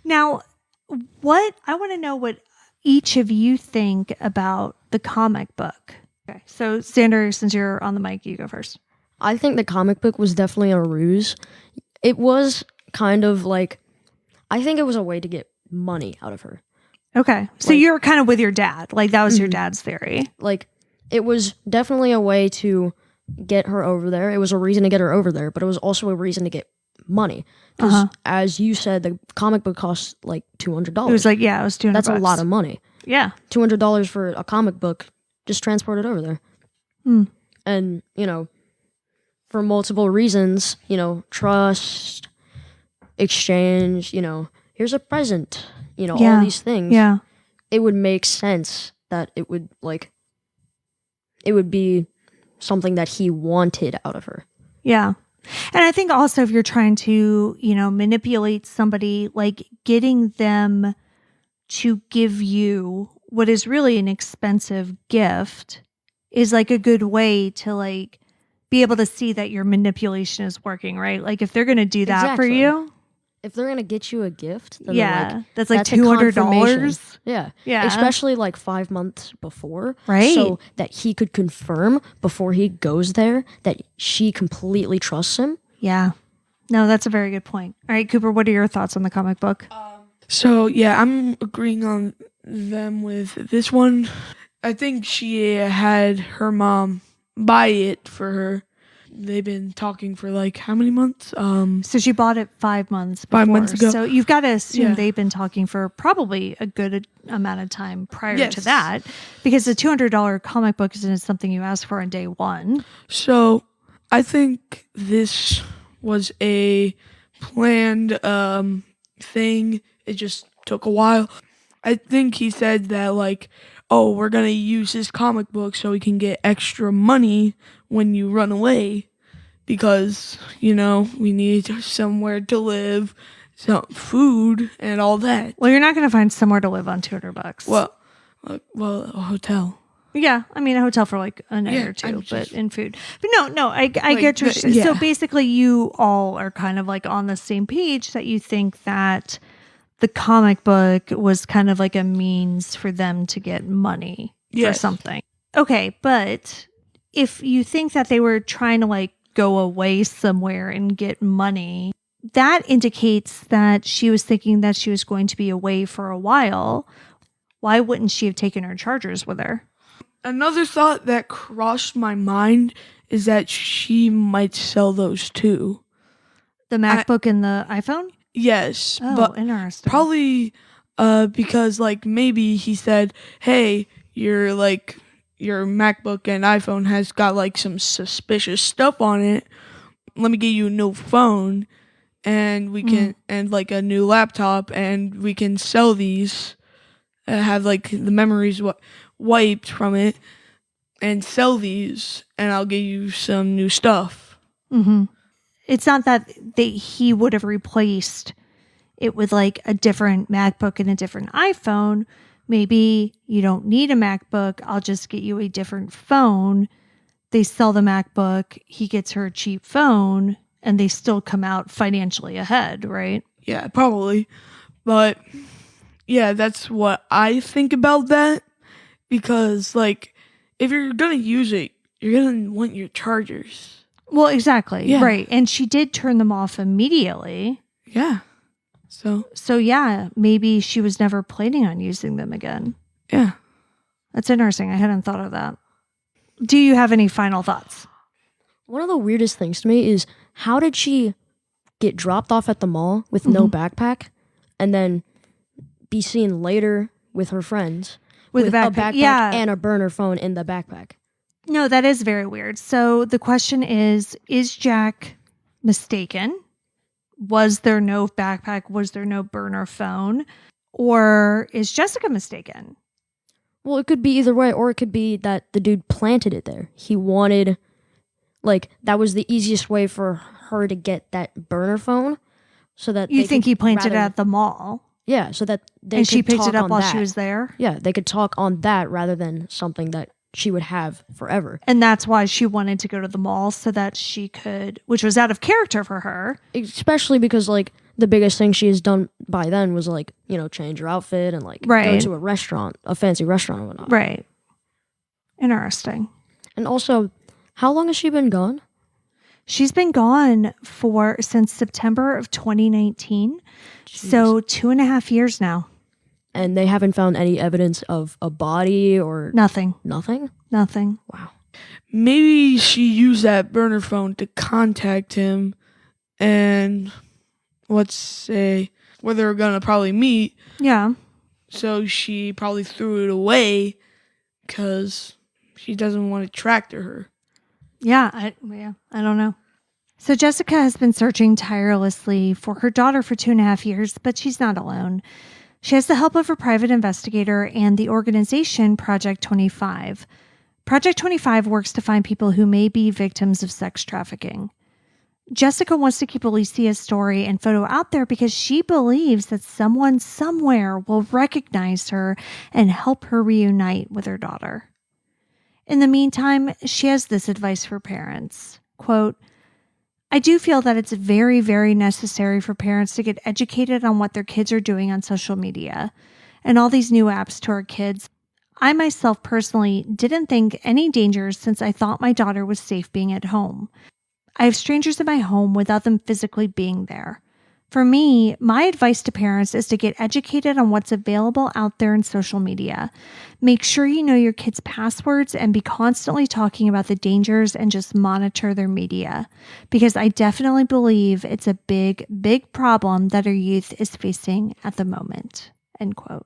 Now, I want to know what each of you think about the comic book. Okay. So, Sander, since you're on the mic, you go first. I think the comic book was definitely a ruse. It was kind of like, I think it was a way to get money out of her. Okay. So you're kind of with your dad. Like that was your dad's theory. Like it was definitely a way to get her over there. It was a reason to get her over there, but it was also a reason to get money. Because as you said, the comic book cost like $200. It was like, it was $200. That's a lot of money. Yeah. $200 for a comic book, just transport it over there. And, for multiple reasons, trust, exchange, here's a present, all these things. Yeah. It would make sense that it would be something that he wanted out of her. Yeah. And I think also if you're trying to, manipulate somebody, like getting them to give you what is really an expensive gift is like a good way to like be able to see that your manipulation is working, right? Like if they're going to do that for you. If they're going to get you a gift, then that's like $200. Yeah. Yeah. Especially like 5 months before. Right. So that he could confirm before he goes there that she completely trusts him. Yeah. No, that's a very good point. All right, Cooper, what are your thoughts on the comic book? So, yeah, I'm agreeing on them with this one. I think she had her mom buy it for her. They've been talking for like how many months? So she bought it 5 months before. 5 months ago. So you've got to assume they've been talking for probably a good amount of time prior to that, because the $200 comic book isn't something you ask for on day one. So I think this was a planned thing. It just took a while. I think he said that like, oh, we're going to use this comic book so we can get extra money when you run away because, we need somewhere to live, some food and all that. Well, you're not going to find somewhere to live on $200. Well, a hotel. Yeah, I mean a hotel for like a night or two, but in food. But no, I get your. Yeah. So basically, you all are kind of like on the same page that you think that the comic book was kind of like a means for them to get money for something. Okay, but if you think that they were trying to like go away somewhere and get money, that indicates that she was thinking that she was going to be away for a while. Why wouldn't she have taken her chargers with her? Another thought that crossed my mind is that she might sell those too. The MacBook and the iPhone? Yes. Oh, but interesting. probably because like maybe he said, hey, your MacBook and iPhone has got like some suspicious stuff on it. Let me get you a new phone and we can and like a new laptop and we can sell these, have like the memories wiped from it and sell these and I'll get you some new stuff. Mm-hmm. It's not that he would have replaced it with like a different MacBook and a different iPhone. Maybe you don't need a MacBook. I'll just get you a different phone. They sell the MacBook. He gets her a cheap phone and they still come out financially ahead, right? Yeah, probably. But yeah, that's what I think about that. Because, like, if you're going to use it, you're going to want your chargers. Well, exactly. Yeah. Right. And she did turn them off immediately. Yeah. So yeah, maybe she was never planning on using them again. Yeah. That's interesting. I hadn't thought of that. Do you have any final thoughts? One of the weirdest things to me is how did she get dropped off at the mall with no backpack and then be seen later with her friends? With a backpack and a burner phone in the backpack. No, that is very weird. So the question is Jack mistaken? Was there no backpack? Was there no burner phone? Or is Jessica mistaken? Well, it could be either way, or it could be that the dude planted it there. He wanted, like, that was the easiest way for her to get that burner phone, so that You think he planted it at the mall? Yeah, so that they And she could picked talk it up on while that. she was there? Yeah, they could talk on that rather than something that she would have forever. And that's why she wanted to go to the mall so that she could, which was out of character for her. Especially because, like, the biggest thing she has done by then was, like, you know, change her outfit and, like, go Right. to a restaurant, a fancy restaurant and whatnot. Right. Interesting. And also, how long has she been gone? She's been gone since September of 2019. Jeez. So 2.5 years now. And they haven't found any evidence of a body or Nothing. nothing? Nothing. Wow. Maybe she used that burner phone to contact him, and let's say where they were gonna probably meet. Yeah. So she probably threw it away because she doesn't want it tracked to her. Yeah. I don't know. So Jessica has been searching tirelessly for her daughter for 2.5 years, but she's not alone. She has the help of a private investigator and the organization Project 25. Project 25 works to find people who may be victims of sex trafficking. Jessica wants to keep Alicia's story and photo out there because she believes that someone somewhere will recognize her and help her reunite with her daughter. In the meantime, she has this advice for parents. Quote, I do feel that it's very, very necessary for parents to get educated on what their kids are doing on social media and all these new apps to our kids. I myself personally didn't think any dangers since I thought my daughter was safe being at home. I have strangers in my home without them physically being there. For me, my advice to parents is to get educated on what's available out there in social media. Make sure you know your kids' passwords and be constantly talking about the dangers and just monitor their media. Because I definitely believe it's a big, big problem that our youth is facing at the moment. End quote.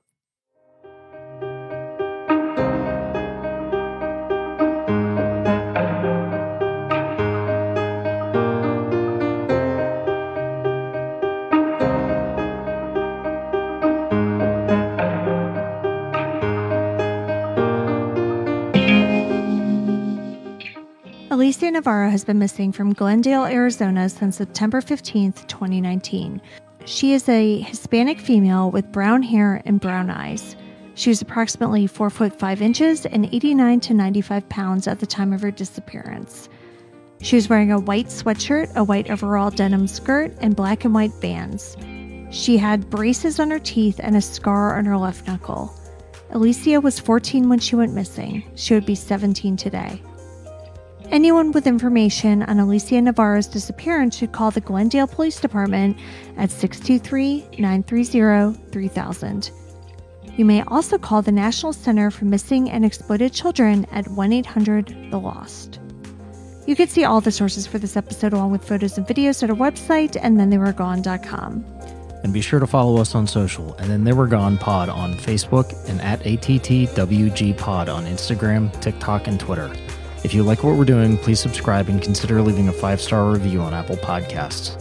Alicia Navarro has been missing from Glendale, Arizona since September 15th, 2019. She is a Hispanic female with brown hair and brown eyes. She was approximately 4 foot 5 inches and 89 to 95 pounds at the time of her disappearance. She was wearing a white sweatshirt, a white overall denim skirt, and black and white bands. She had braces on her teeth and a scar on her left knuckle. Alicia was 14 when she went missing. She would be 17 today. Anyone with information on Alicia Navarro's disappearance should call the Glendale Police Department at 623-930-3000. You may also call the National Center for Missing and Exploited Children at 1-800-THE-LOST. You can see all the sources for this episode along with photos and videos at our website, andthentheyweregone.com. And be sure to follow us on social, and then They Were Gone Pod on Facebook and at ATTWG Pod on Instagram, TikTok, and Twitter. If you like what we're doing, please subscribe and consider leaving a 5-star review on Apple Podcasts.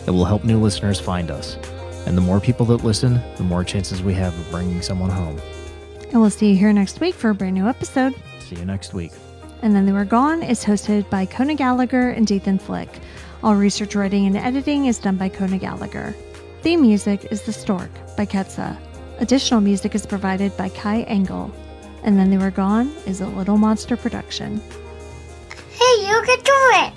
It will help new listeners find us. And the more people that listen, the more chances we have of bringing someone home. And we'll see you here next week for a brand new episode. See you next week. And Then They Were Gone is hosted by Kona Gallagher and Dathan Flick. All research, writing, and editing is done by Kona Gallagher. Theme music is The Stork by Ketsa. Additional music is provided by Kai Engel. And Then They Were Gone is a Little Monster production. Hey, you can do it!